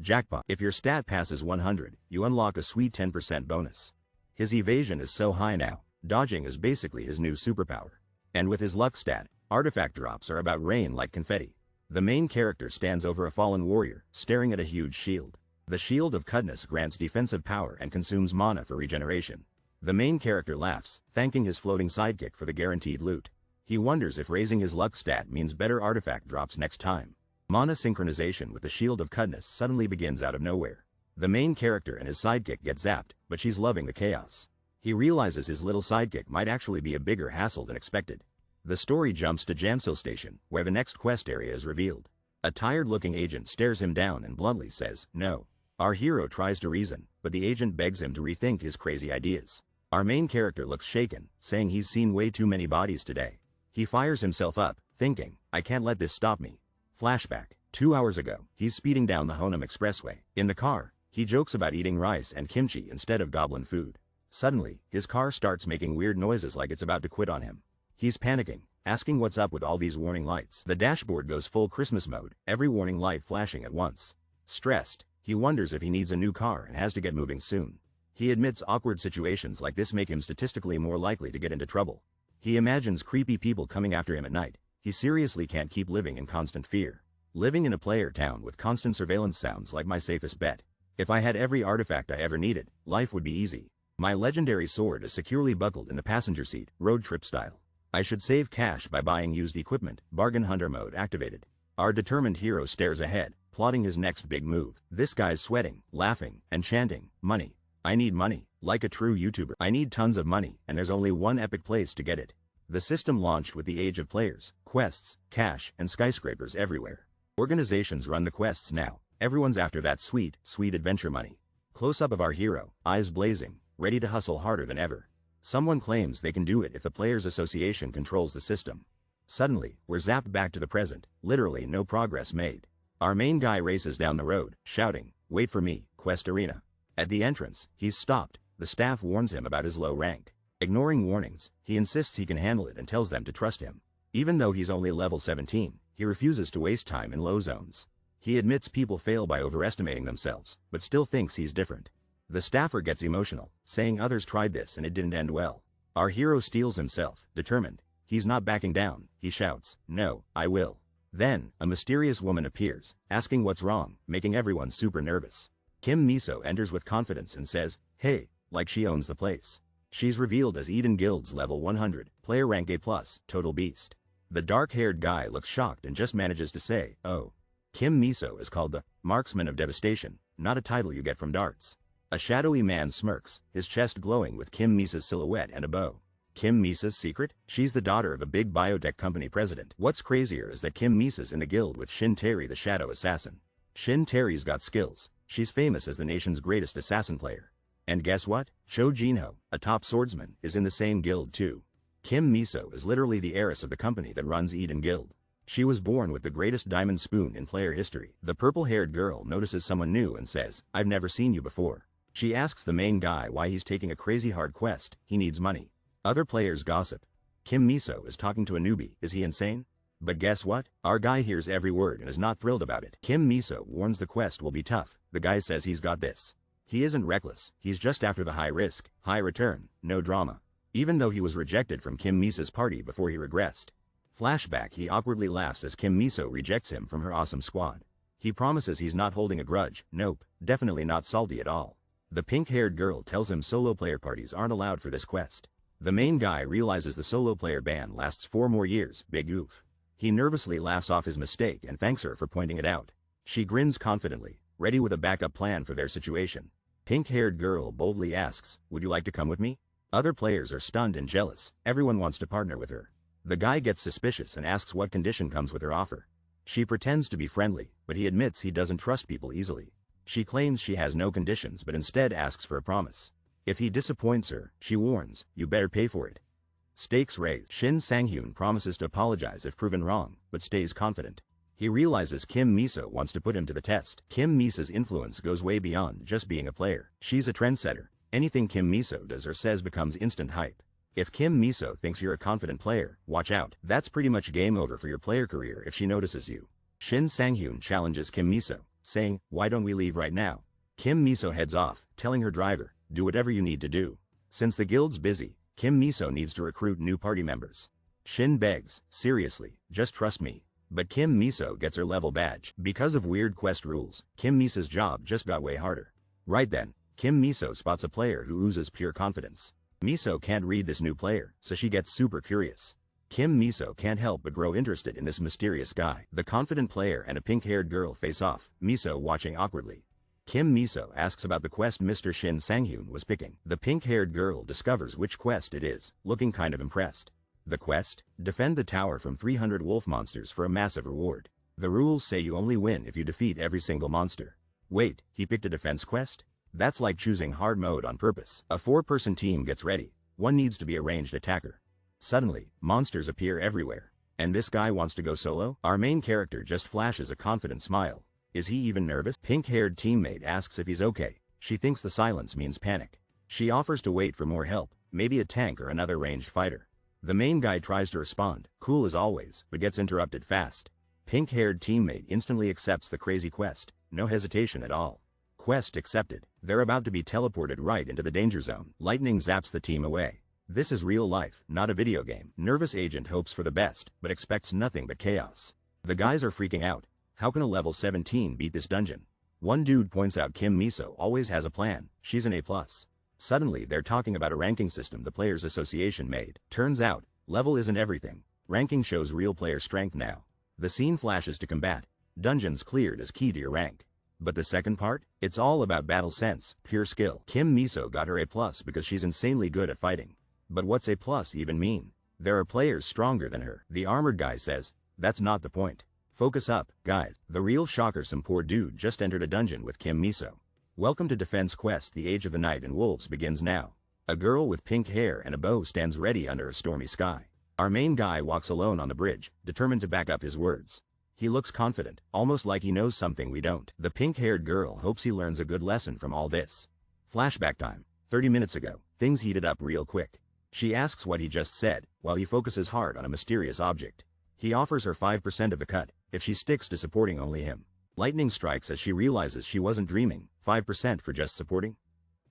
Jackpot. If your stat passes 100, you unlock a sweet 10% bonus. His evasion is so high now, dodging is basically his new superpower. And with his luck stat, artifact drops are about rain like confetti. The main character stands over a fallen warrior, staring at a huge shield. The Shield of Cudness grants defensive power and consumes mana for regeneration. The main character laughs, thanking his floating sidekick for the guaranteed loot. He wonders if raising his luck stat means better artifact drops next time. Mana synchronization with the Shield of Cudness suddenly begins out of nowhere. The main character and his sidekick get zapped, but she's loving the chaos. He realizes his little sidekick might actually be a bigger hassle than expected. The story jumps to Jamsil Station, where the next quest area is revealed. A tired-looking agent stares him down and bluntly says, "No." Our hero tries to reason, but the agent begs him to rethink his crazy ideas. Our main character looks shaken, saying he's seen way too many bodies today. He fires himself up, thinking, "I can't let this stop me." Flashback. 2 hours ago, he's speeding down the Honam Expressway. In the car, he jokes about eating rice and kimchi instead of goblin food. Suddenly, his car starts making weird noises like it's about to quit on him. He's panicking, asking what's up with all these warning lights. The dashboard goes full Christmas mode, every warning light flashing at once. Stressed, he wonders if he needs a new car and has to get moving soon. He admits awkward situations like this make him statistically more likely to get into trouble. He imagines creepy people coming after him at night. He seriously can't keep living in constant fear. Living in a player town with constant surveillance sounds like my safest bet. If I had every artifact I ever needed, life would be easy. My legendary sword is securely buckled in the passenger seat, road trip style. I should save cash by buying used equipment, bargain hunter mode activated. Our determined hero stares ahead, plotting his next big move. This guy's sweating, laughing, and chanting, "Money. I need money." Like a true YouTuber, I need tons of money, and there's only one epic place to get it. The system launched with the age of players, quests, cash, and skyscrapers everywhere. Organizations run the quests now. Everyone's after that sweet, sweet adventure money. Close-up of our hero, eyes blazing, ready to hustle harder than ever. Someone claims they can do it if the Players Association controls the system. Suddenly, we're zapped back to the present, literally no progress made. Our main guy races down the road, shouting, "Wait for me, Quest Arena." At the entrance, he's stopped. The staff warns him about his low rank. Ignoring warnings, he insists he can handle it and tells them to trust him. Even though he's only level 17, he refuses to waste time in low zones. He admits people fail by overestimating themselves, but still thinks he's different. The staffer gets emotional, saying others tried this and it didn't end well. Our hero steels himself, determined. He's not backing down. He shouts, "No, I will." Then, a mysterious woman appears, asking what's wrong, making everyone super nervous. Kim Miso enters with confidence and says, "Hey," like she owns the place. She's revealed as Eden Guild's level 100, player rank A+, total beast. The dark-haired guy looks shocked and just manages to say, "Oh." Kim Miso is called the Marksman of Devastation, not a title you get from darts. A shadowy man smirks, his chest glowing with Kim Misa's silhouette and a bow. Kim Misa's secret? She's the daughter of a big biotech company president. What's crazier is that Kim Misa's in the guild with Shin Terry the Shadow Assassin. Shin Terry's got skills. She's famous as the nation's greatest assassin player. And guess what? Cho Jinho, a top swordsman, is in the same guild too. Kim Miso is literally the heiress of the company that runs Eden Guild. She was born with the greatest diamond spoon in player history. The purple-haired girl notices someone new and says, "I've never seen you before." She asks the main guy why he's taking a crazy hard quest. He needs money. Other players gossip. Kim Miso is talking to a newbie. Is he insane? But guess what? Our guy hears every word and is not thrilled about it. Kim Miso warns the quest will be tough. The guy says he's got this. He isn't reckless. He's just after the high risk, high return, no drama. Even though he was rejected from Kim Misa's party before he regressed. Flashback, he awkwardly laughs as Kim Miso rejects him from her awesome squad. He promises he's not holding a grudge. Nope, definitely not salty at all. The pink-haired girl tells him solo player parties aren't allowed for this quest. The main guy realizes the solo player ban lasts 4 more years. Big oof. He nervously laughs off his mistake and thanks her for pointing it out. She grins confidently, ready with a backup plan for their situation. Pink-haired girl boldly asks, "Would you like to come with me?" Other players are stunned and jealous. Everyone wants to partner with her. The guy gets suspicious and asks what condition comes with her offer. She pretends to be friendly, but he admits he doesn't trust people easily. She claims she has no conditions but instead asks for a promise. If he disappoints her, she warns, "You better pay for it." Stakes raised. Shin Sanghyun promises to apologize if proven wrong, but stays confident. He realizes Kim Miso wants to put him to the test. Kim Miso's influence goes way beyond just being a player. She's a trendsetter. Anything Kim Miso does or says becomes instant hype. If Kim Miso thinks you're a confident player, watch out. That's pretty much game over for your player career if she notices you. Shin Sanghyun challenges Kim Miso, saying, "Why don't we leave right now?" Kim Miso heads off, telling her driver, "Do whatever you need to do." Since the guild's busy, Kim Miso needs to recruit new party members. Shin begs, "Seriously, just trust me." But Kim Miso gets her level badge. Because of weird quest rules, Kim Miso's job just got way harder. Right then, Kim Miso spots a player who oozes pure confidence. Miso can't read this new player, so she gets super curious. Kim Miso can't help but grow interested in this mysterious guy. The confident player and a pink-haired girl face off, Miso watching awkwardly. Kim Miso asks about the quest Mr. Shin Sanghyun was picking. The pink-haired girl discovers which quest it is, looking kind of impressed. The quest? Defend the tower from 300 wolf monsters for a massive reward. The rules say you only win if you defeat every single monster. Wait, he picked a defense quest? That's like choosing hard mode on purpose. A 4-person team gets ready. One needs to be a ranged attacker. Suddenly, monsters appear everywhere. And this guy wants to go solo? Our main character just flashes a confident smile. Is he even nervous? Pink-haired teammate asks if he's okay. She thinks the silence means panic. She offers to wait for more help, maybe a tank or another ranged fighter. The main guy tries to respond, cool as always, but gets interrupted fast. Pink-haired teammate instantly accepts the crazy quest, no hesitation at all. Quest accepted. They're about to be teleported right into the danger zone. Lightning zaps the team away. This is real life, not a video game. Nervous agent hopes for the best, but expects nothing but chaos. The guys are freaking out. How can a level 17 beat this dungeon? One dude points out Kim Miso always has a plan. She's an A+. Suddenly they're talking about a ranking system the Players Association made. Turns out, level isn't everything. Ranking shows real player strength now. The scene flashes to combat. Dungeons cleared is key to your rank. But the second part? It's all about battle sense, pure skill. Kim Miso got her A+ because she's insanely good at fighting. But what's A+ even mean? There are players stronger than her. The armored guy says, that's not the point. Focus up, guys. The real shocker, some poor dude just entered a dungeon with Kim Miso. Welcome to Defense Quest. The Age of the Night and Wolves begins now. A girl with pink hair and a bow stands ready under a stormy sky. Our main guy walks alone on the bridge, determined to back up his words. He looks confident, almost like he knows something we don't. The pink-haired girl hopes he learns a good lesson from all this. Flashback time. 30 minutes ago, things heated up real quick. She asks what he just said, while he focuses hard on a mysterious object. He offers her 5% of the cut, if she sticks to supporting only him. Lightning strikes as she realizes she wasn't dreaming. 5% for just supporting?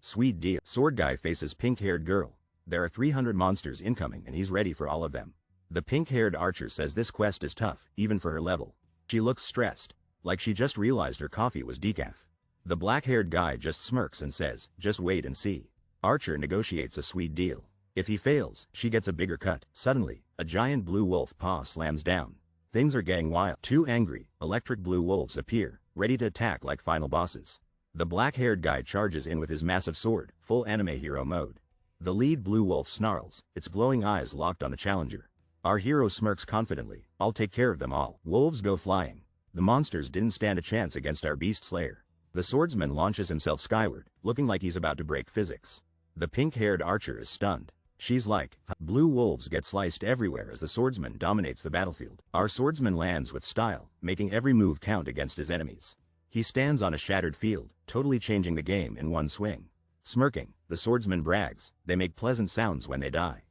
Sweet deal. Sword guy faces pink-haired girl. There are 300 monsters incoming and he's ready for all of them. The pink-haired archer says this quest is tough, even for her level. She looks stressed, like she just realized her coffee was decaf. The black-haired guy just smirks and says, just wait and see. Archer negotiates a sweet deal. If he fails, she gets a bigger cut. Suddenly, a giant blue wolf paw slams down. Things are getting wild. Two angry, electric blue wolves appear, ready to attack like final bosses. The black-haired guy charges in with his massive sword, full anime hero mode. The lead blue wolf snarls, its glowing eyes locked on the challenger. Our hero smirks confidently, I'll take care of them all. Wolves go flying. The monsters didn't stand a chance against our beast slayer. The swordsman launches himself skyward, looking like he's about to break physics. The pink-haired archer is stunned. She's like, blue wolves get sliced everywhere as the swordsman dominates the battlefield. Our swordsman lands with style, making every move count against his enemies. He stands on a shattered field, totally changing the game in one swing. Smirking, the swordsman brags, they make pleasant sounds when they die.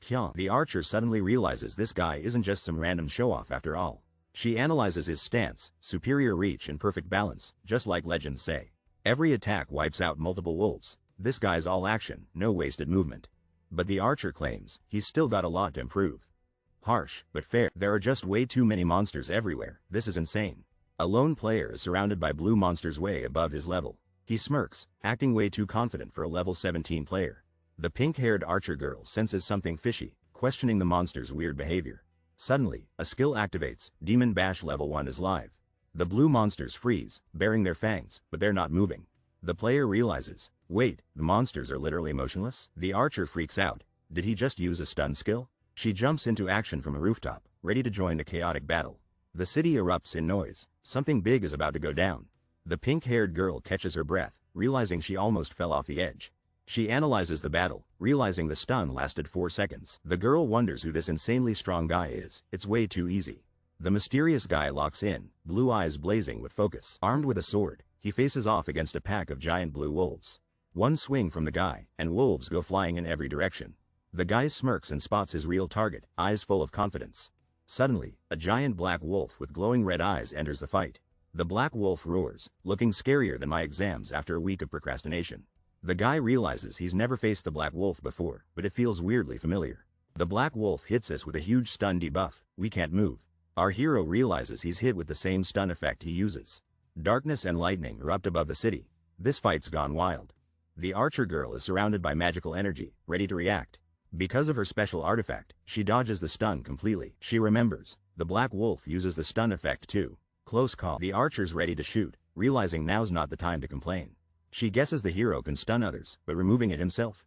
Kyung. The archer suddenly realizes this guy isn't just some random show-off after all. She analyzes his stance, superior reach and perfect balance, just like legends say. Every attack wipes out multiple wolves. This guy's all action, no wasted movement. But the archer claims, he's still got a lot to improve. Harsh, but fair. There are just way too many monsters everywhere. This is insane. A lone player is surrounded by blue monsters way above his level. He smirks, acting way too confident for a level 17 player. The pink-haired archer girl senses something fishy, questioning the monster's weird behavior. Suddenly, a skill activates. Demon Bash level 1 is live. The blue monsters freeze, baring their fangs, but they're not moving. The player realizes, wait, the monsters are literally motionless? The archer freaks out. Did he just use a stun skill? She jumps into action from a rooftop, ready to join the chaotic battle. The city erupts in noise. Something big is about to go down. The pink-haired girl catches her breath, realizing she almost fell off the edge. She analyzes the battle, realizing the stun lasted 4 seconds. The girl wonders who this insanely strong guy is. It's way too easy. The mysterious guy locks in, blue eyes blazing with focus. Armed with a sword, he faces off against a pack of giant blue wolves. One swing from the guy, and wolves go flying in every direction. The guy smirks and spots his real target, eyes full of confidence. Suddenly, a giant black wolf with glowing red eyes enters the fight. The black wolf roars, looking scarier than my exams after a week of procrastination. The guy realizes he's never faced the black wolf before, but it feels weirdly familiar. The black wolf hits us with a huge stun debuff. We can't move. Our hero realizes he's hit with the same stun effect he uses. Darkness and lightning erupt above the city. This fight's gone wild. The archer girl is surrounded by magical energy, ready to react. Because of her special artifact, she dodges the stun completely. She remembers, the black wolf uses the stun effect too. Close call. The archer's ready to shoot. realizing now's not the time to complain. She guesses the hero can stun others, but removing it himself?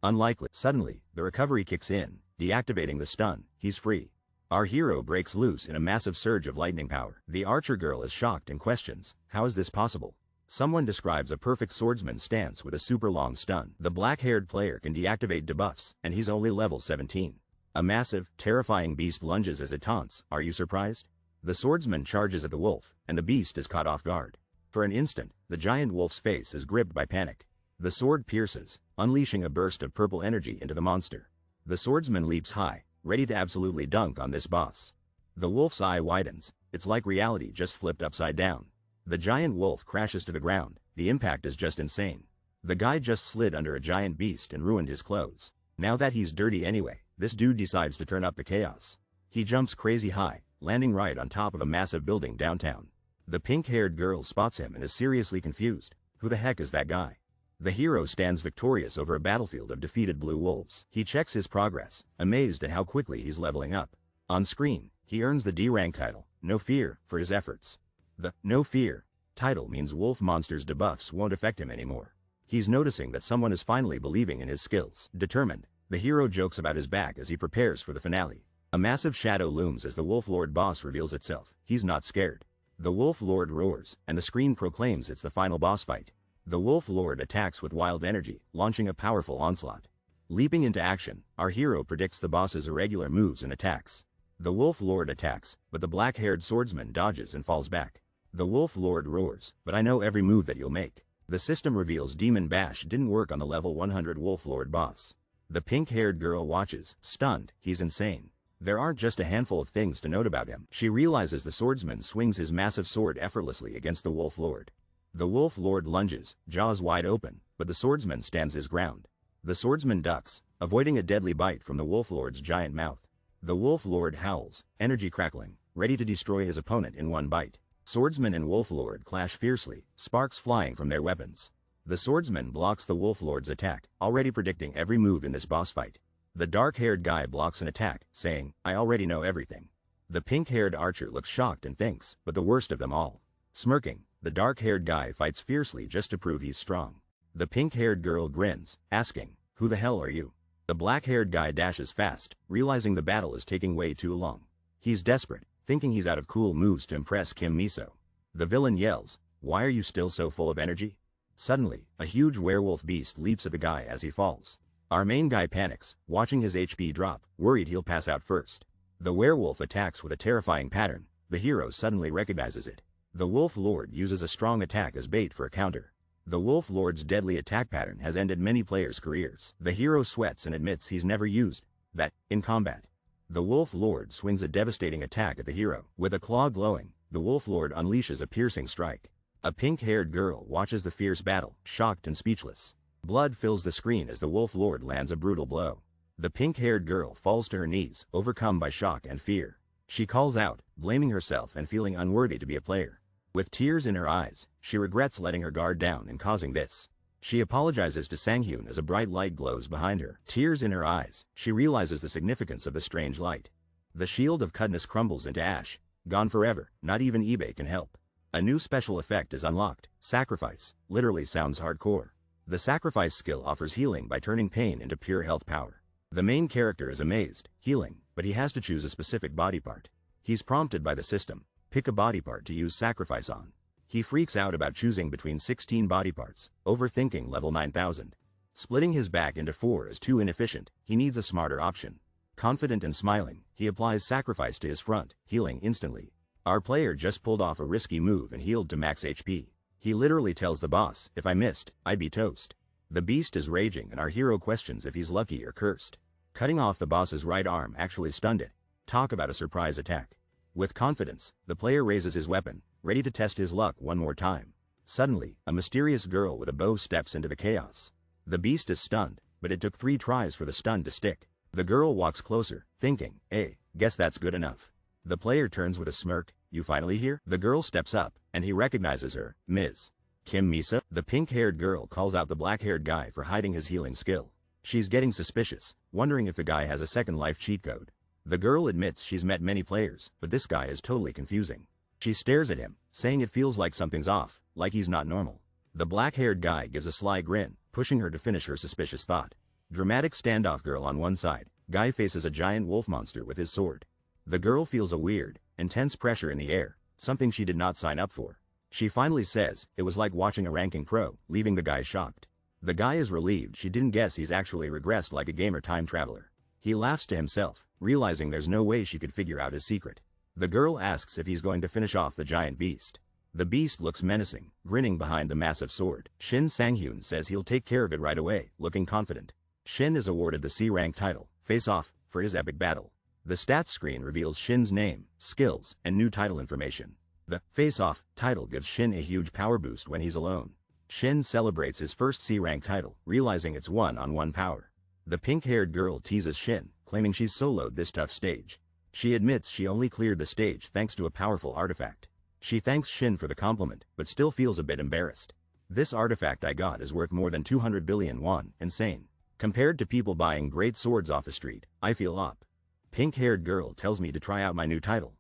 Unlikely. Suddenly, the recovery kicks in, deactivating the stun. He's free. Our hero breaks loose in a massive surge of lightning power. The archer girl is shocked and questions, how is this possible? Someone describes a perfect swordsman stance with a super long stun. The black-haired player can deactivate debuffs, and he's only level 17. A massive, terrifying beast lunges as it taunts. Are you surprised? The swordsman charges at the wolf, and the beast is caught off guard. For an instant, the giant wolf's face is gripped by panic. The sword pierces, unleashing a burst of purple energy into the monster. The swordsman leaps high, ready to absolutely dunk on this boss. The wolf's eye widens. It's like reality just flipped upside down. The giant wolf crashes to the ground. The impact is just insane. The guy just slid under a giant beast and ruined his clothes. Now that he's dirty anyway, this dude decides to turn up the chaos. He jumps crazy high, landing right on top of a massive building downtown. The pink-haired girl spots him and is seriously confused. Who the heck is that guy? The hero stands victorious over a battlefield of defeated blue wolves. He checks his progress, amazed at how quickly he's leveling up. On screen, he earns the D rank title, No Fear, for his efforts. The No Fear title means wolf monsters' debuffs won't affect him anymore. He's noticing that someone is finally believing in his skills. Determined, the hero jokes about his back as he prepares for the finale. A massive shadow looms as the Wolf Lord boss reveals itself. He's not scared. The Wolf Lord roars, and the screen proclaims it's the final boss fight. The Wolf Lord attacks with wild energy, launching a powerful onslaught. Leaping into action, our hero predicts the boss's irregular moves and attacks. The Wolf Lord attacks, but the black-haired swordsman dodges and falls back. The Wolf Lord roars, but I know every move that you'll make. The system reveals Demon Bash didn't work on the level 100 Wolf Lord boss. The pink-haired girl watches, stunned. He's insane. There aren't just a handful of things to note about him. She realizes the swordsman swings his massive sword effortlessly against the Wolf Lord. The Wolf Lord lunges, jaws wide open, but the swordsman stands his ground. The swordsman ducks, avoiding a deadly bite from the Wolf Lord's giant mouth. The Wolf Lord howls, energy crackling, ready to destroy his opponent in one bite. Swordsman and Wolf Lord clash fiercely, sparks flying from their weapons. The swordsman blocks the Wolf Lord's attack, already predicting every move in this boss fight. The dark-haired guy blocks an attack, saying, I already know everything. The pink-haired archer looks shocked and thinks, but the worst of them all. Smirking, the dark-haired guy fights fiercely just to prove he's strong. The pink-haired girl grins, asking, who the hell are you? The black-haired guy dashes fast, realizing the battle is taking way too long. He's desperate, thinking he's out of cool moves to impress Kim Miso. The villain yells, why are you still so full of energy? Suddenly, a huge werewolf beast leaps at the guy as he falls. Our main guy panics, watching his HP drop, worried he'll pass out first. The werewolf attacks with a terrifying pattern. The hero suddenly recognizes it. The Wolf Lord uses a strong attack as bait for a counter. The Wolf Lord's deadly attack pattern has ended many players' careers. The hero sweats and admits he's never used that in combat. The Wolf Lord swings a devastating attack at the hero. With a claw glowing, the Wolf Lord unleashes a piercing strike. A pink-haired girl watches the fierce battle, shocked and speechless. Blood fills the screen as the Wolf Lord lands a brutal blow. The pink-haired girl falls to her knees, overcome by shock and fear. She calls out, blaming herself and feeling unworthy to be a player. With tears in her eyes, she regrets letting her guard down and causing this. She apologizes to Sanghyun as a bright light glows behind her. Tears in her eyes, she realizes the significance of the strange light. The shield of Cudness crumbles into ash. Gone forever, not even eBay can help. A new special effect is unlocked. Sacrifice, literally sounds hardcore. The sacrifice skill offers healing by turning pain into pure health power. The main character is amazed, healing, but he has to choose a specific body part. He's prompted by the system, pick a body part to use sacrifice on. He freaks out about choosing between 16 body parts, overthinking level 9000. Splitting his back into 4 is too inefficient, he needs a smarter option. Confident and smiling, he applies sacrifice to his front, healing instantly. Our player just pulled off a risky move and healed to max HP. He literally tells the boss, if I missed, I'd be toast. The beast is raging and our hero questions if he's lucky or cursed. Cutting off the boss's right arm actually stunned it. Talk about a surprise attack. With confidence, the player raises his weapon, ready to test his luck one more time. Suddenly, a mysterious girl with a bow steps into the chaos. The beast is stunned, but it took 3 tries for the stun to stick. The girl walks closer, thinking, hey, guess that's good enough. The player turns with a smirk, you finally here? The girl steps up, and he recognizes her, Ms. Kim Miso. The pink-haired girl calls out the black-haired guy for hiding his healing skill. She's getting suspicious, wondering if the guy has a second life cheat code. The girl admits she's met many players, but this guy is totally confusing. She stares at him, saying it feels like something's off, like he's not normal. The black-haired guy gives a sly grin, pushing her to finish her suspicious thought. Dramatic standoff girl on one side, guy faces a giant wolf monster with his sword. The girl feels a weird, intense pressure in the air, something she did not sign up for. She finally says, it was like watching a ranking pro, leaving the guy shocked. The guy is relieved she didn't guess he's actually regressed like a gamer time traveler. He laughs to himself, realizing there's no way she could figure out his secret. The girl asks if he's going to finish off the giant beast. The beast looks menacing, grinning behind the massive sword. Shin Sanghyun says he'll take care of it right away, looking confident. Shin is awarded the C-rank title, Face Off, for his epic battle. The stats screen reveals Shin's name, skills, and new title information. The Face Off title gives Shin a huge power boost when he's alone. Shin celebrates his first C-rank title, realizing it's one-on-one power. The pink-haired girl teases Shin, claiming she's soloed this tough stage. She admits she only cleared the stage thanks to a powerful artifact. She thanks Shin for the compliment, but still feels a bit embarrassed. This artifact I got is worth more than 200 billion won, insane. Compared to people buying great swords off the street, I feel up. Pink-haired girl tells me to try out my new title.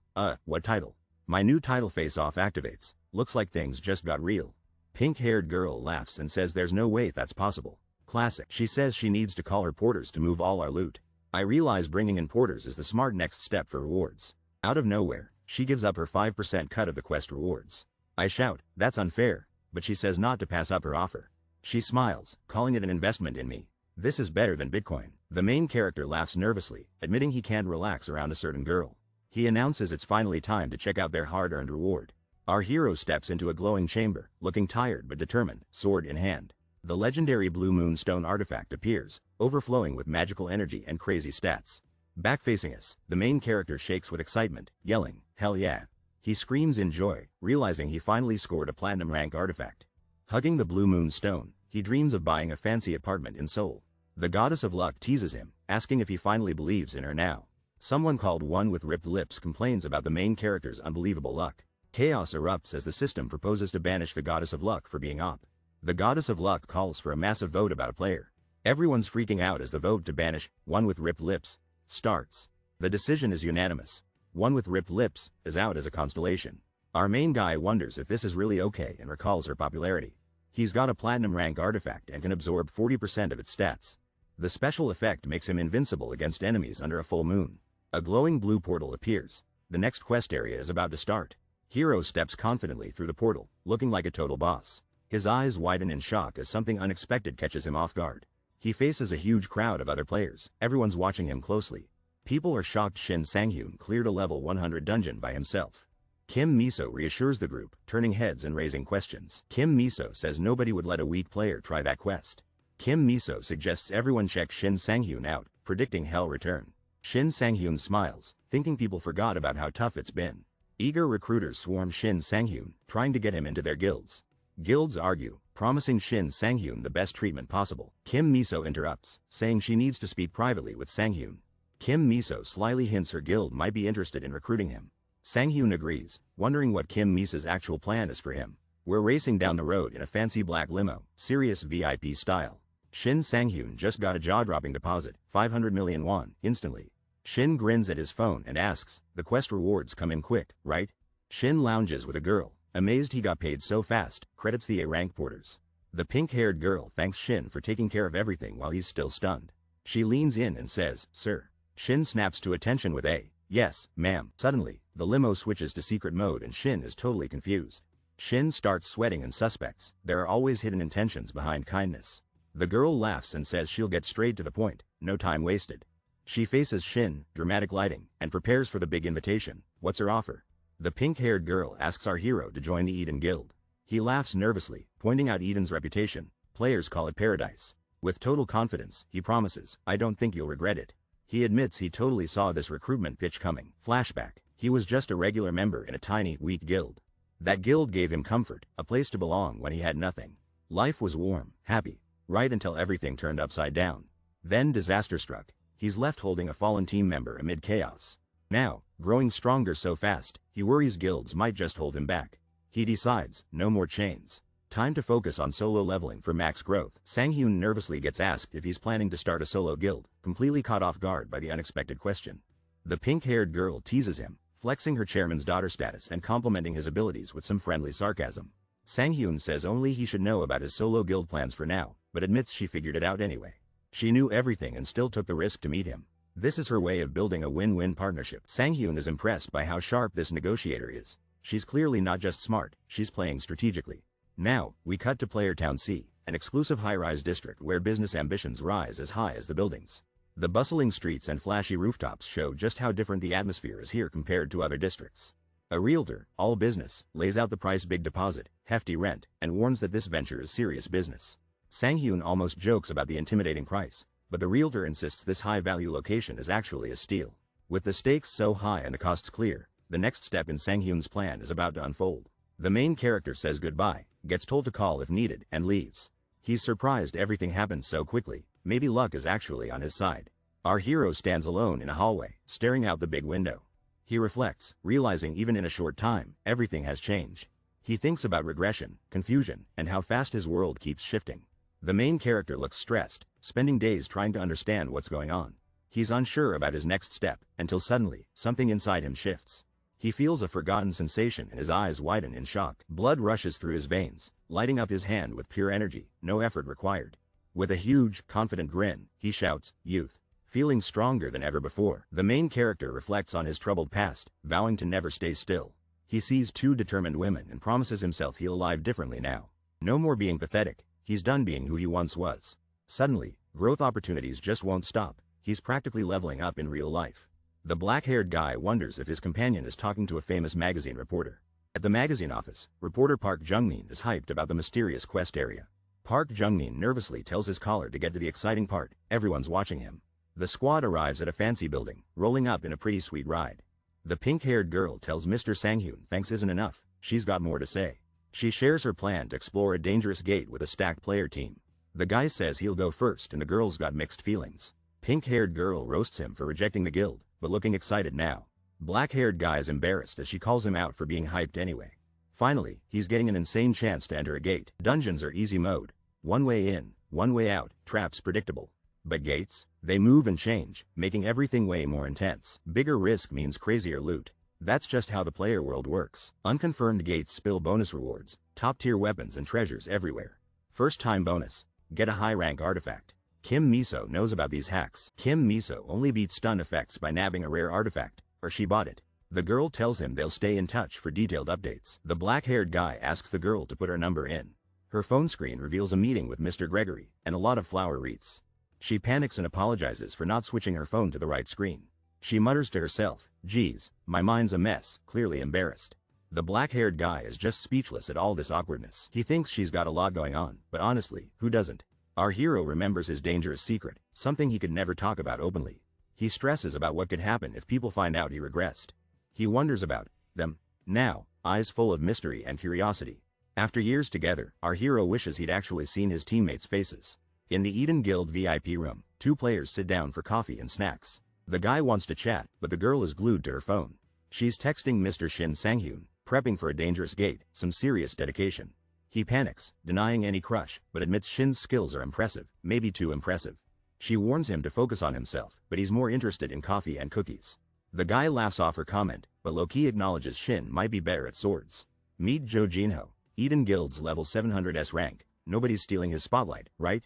What title? My new title Face Off activates. Looks like things just got real. Pink-haired girl laughs and says there's no way that's possible. Classic. She says she needs to call her porters to move all our loot. I realize bringing in porters is the smart next step for rewards. Out of nowhere, she gives up her 5% cut of the quest rewards. I shout, that's unfair, but she says not to pass up her offer. She smiles, calling it an investment in me. This is better than Bitcoin. The main character laughs nervously, admitting he can't relax around a certain girl. He announces it's finally time to check out their hard-earned reward. Our hero steps into a glowing chamber, looking tired but determined, sword in hand. The legendary Blue Moon Stone artifact appears, overflowing with magical energy and crazy stats. Back facing us, the main character shakes with excitement, yelling, hell yeah. He screams in joy, realizing he finally scored a platinum rank artifact. Hugging the Blue Moon Stone, he dreams of buying a fancy apartment in Seoul. The goddess of luck teases him, asking if he finally believes in her now. Someone called One with Ripped Lips complains about the main character's unbelievable luck. Chaos erupts as the system proposes to banish the goddess of luck for being op. The goddess of luck calls for a massive vote about a player. Everyone's freaking out as the vote to banish One with Ripped Lips starts. The decision is unanimous. One with Ripped Lips is out as a constellation. Our main guy wonders if this is really okay and recalls her popularity. He's got a platinum rank artifact and can absorb 40% of its stats. The special effect makes him invincible against enemies under a full moon. A glowing blue portal appears. The next quest area is about to start. Hero steps confidently through the portal, looking like a total boss. His eyes widen in shock as something unexpected catches him off guard. He faces a huge crowd of other players. Everyone's watching him closely. People are shocked Shin Sanghyun cleared a level 100 dungeon by himself. Kim Miso reassures the group, turning heads and raising questions. Kim Miso says nobody would let a weak player try that quest. Kim Miso suggests everyone check Shin Sanghyun out, predicting hell return. Shin Sanghyun smiles, thinking people forgot about how tough it's been. Eager recruiters swarm Shin Sanghyun, trying to get him into their guilds. Guilds argue, promising Shin Sanghyun the best treatment possible. Kim Miso interrupts, saying she needs to speak privately with Sanghyun. Kim Miso slyly hints her guild might be interested in recruiting him. Sanghyun agrees, wondering what Kim Miso's actual plan is for him. We're racing down the road in a fancy black limo, serious VIP style. Shin Sanghyun just got a jaw-dropping deposit, 500 million won, instantly. Shin grins at his phone and asks, the quest rewards come in quick, right? Shin lounges with a girl, amazed he got paid so fast, credits the A-rank porters. The pink-haired girl thanks Shin for taking care of everything while he's still stunned. She leans in and says, sir. Shin snaps to attention with a, yes, ma'am. Suddenly, the limo switches to secret mode and Shin is totally confused. Shin starts sweating and suspects, there are always hidden intentions behind kindness. The girl laughs and says she'll get straight to the point, no time wasted. She faces Shin, dramatic lighting, and prepares for the big invitation. What's her offer? The pink-haired girl asks our hero to join the Eden Guild. He laughs nervously, pointing out Eden's reputation. Players call it paradise. With total confidence, he promises, I don't think you'll regret it. He admits he totally saw this recruitment pitch coming. Flashback. He was just a regular member in a tiny, weak guild. That guild gave him comfort, a place to belong when he had nothing. Life was warm, happy, right until everything turned upside down. Then disaster struck. He's left holding a fallen team member amid chaos. Now, growing stronger so fast, he worries guilds might just hold him back. He decides, no more chains. Time to focus on solo leveling for max growth. Sanghyun nervously gets asked if he's planning to start a solo guild, completely caught off guard by the unexpected question. The pink-haired girl teases him, flexing her chairman's daughter status and complimenting his abilities with some friendly sarcasm. Sanghyun says only he should know about his solo guild plans for now, but admits she figured it out anyway. She knew everything and still took the risk to meet him. This is her way of building a win-win partnership. Sanghyun is impressed by how sharp this negotiator is. She's clearly not just smart, she's playing strategically. Now, we cut to Player Town C, an exclusive high-rise district where business ambitions rise as high as the buildings. The bustling streets and flashy rooftops show just how different the atmosphere is here compared to other districts. A realtor, all business, lays out the price: big deposit, hefty rent, and warns that this venture is serious business. Sanghyun almost jokes about the intimidating price, but the realtor insists this high-value location is actually a steal. With the stakes so high and the costs clear, the next step in Sanghyun's plan is about to unfold. The main character says goodbye, gets told to call if needed, and leaves. He's surprised everything happened so quickly. Maybe luck is actually on his side. Our hero stands alone in a hallway, staring out the big window. He reflects, realizing even in a short time, everything has changed. He thinks about regression, confusion, and how fast his world keeps shifting. The main character looks stressed, spending days trying to understand what's going on. He's unsure about his next step, until suddenly, something inside him shifts. He feels a forgotten sensation and his eyes widen in shock. Blood rushes through his veins, lighting up his hand with pure energy, no effort required. With a huge, confident grin, he shouts, "Youth." Feeling stronger than ever before, the main character reflects on his troubled past, vowing to never stay still. He sees two determined women and promises himself he'll live differently now. No more being pathetic, he's done being who he once was. Suddenly, growth opportunities just won't stop. He's practically leveling up in real life. The black-haired guy wonders if his companion is talking to a famous magazine reporter. At the magazine office, reporter Park Jungmin is hyped about the mysterious quest area. Park Jungmin nervously tells his caller to get to the exciting part. Everyone's watching him. The squad arrives at a fancy building, rolling up in a pretty sweet ride. The pink-haired girl tells Mr. Sanghyun thanks isn't enough, she's got more to say. She shares her plan to explore a dangerous gate with a stacked player team. The guy says he'll go first and the girl's got mixed feelings. Pink-haired girl roasts him for rejecting the guild, but looking excited now. Black-haired guy is embarrassed as she calls him out for being hyped anyway. Finally, he's getting an insane chance to enter a gate. Dungeons are easy mode. One way in, one way out, traps predictable. But gates? They move and change, making everything way more intense. Bigger risk means crazier loot. That's just how the player world works. Unconfirmed gates spill bonus rewards, top-tier weapons and treasures everywhere. First-time bonus. Get a high-rank artifact. Kim Miso knows about these hacks. Kim Miso only beats stun effects by nabbing a rare artifact, or she bought it. The girl tells him they'll stay in touch for detailed updates. The black-haired guy asks the girl to put her number in. Her phone screen reveals a meeting with Mr. Gregory, and a lot of flower wreaths. She panics and apologizes for not switching her phone to the right screen. She mutters to herself, "Geez, my mind's a mess," clearly embarrassed. The black-haired guy is just speechless at all this awkwardness. He thinks she's got a lot going on, but honestly, who doesn't? Our hero remembers his dangerous secret, something he could never talk about openly. He stresses about what could happen if people find out he regressed. He wonders about them now, eyes full of mystery and curiosity. After years together, our hero wishes he'd actually seen his teammates' faces. In the Eden Guild VIP room, two players sit down for coffee and snacks. The guy wants to chat, but the girl is glued to her phone. She's texting Mr. Shin Sanghyun, prepping for a dangerous gate, some serious dedication. He panics, denying any crush, but admits Shin's skills are impressive, maybe too impressive. She warns him to focus on himself, but he's more interested in coffee and cookies. The guy laughs off her comment, but low-key acknowledges Shin might be better at swords. Meet Jo Jinho, Eden Guild's level 700s rank. Nobody's stealing his spotlight, right?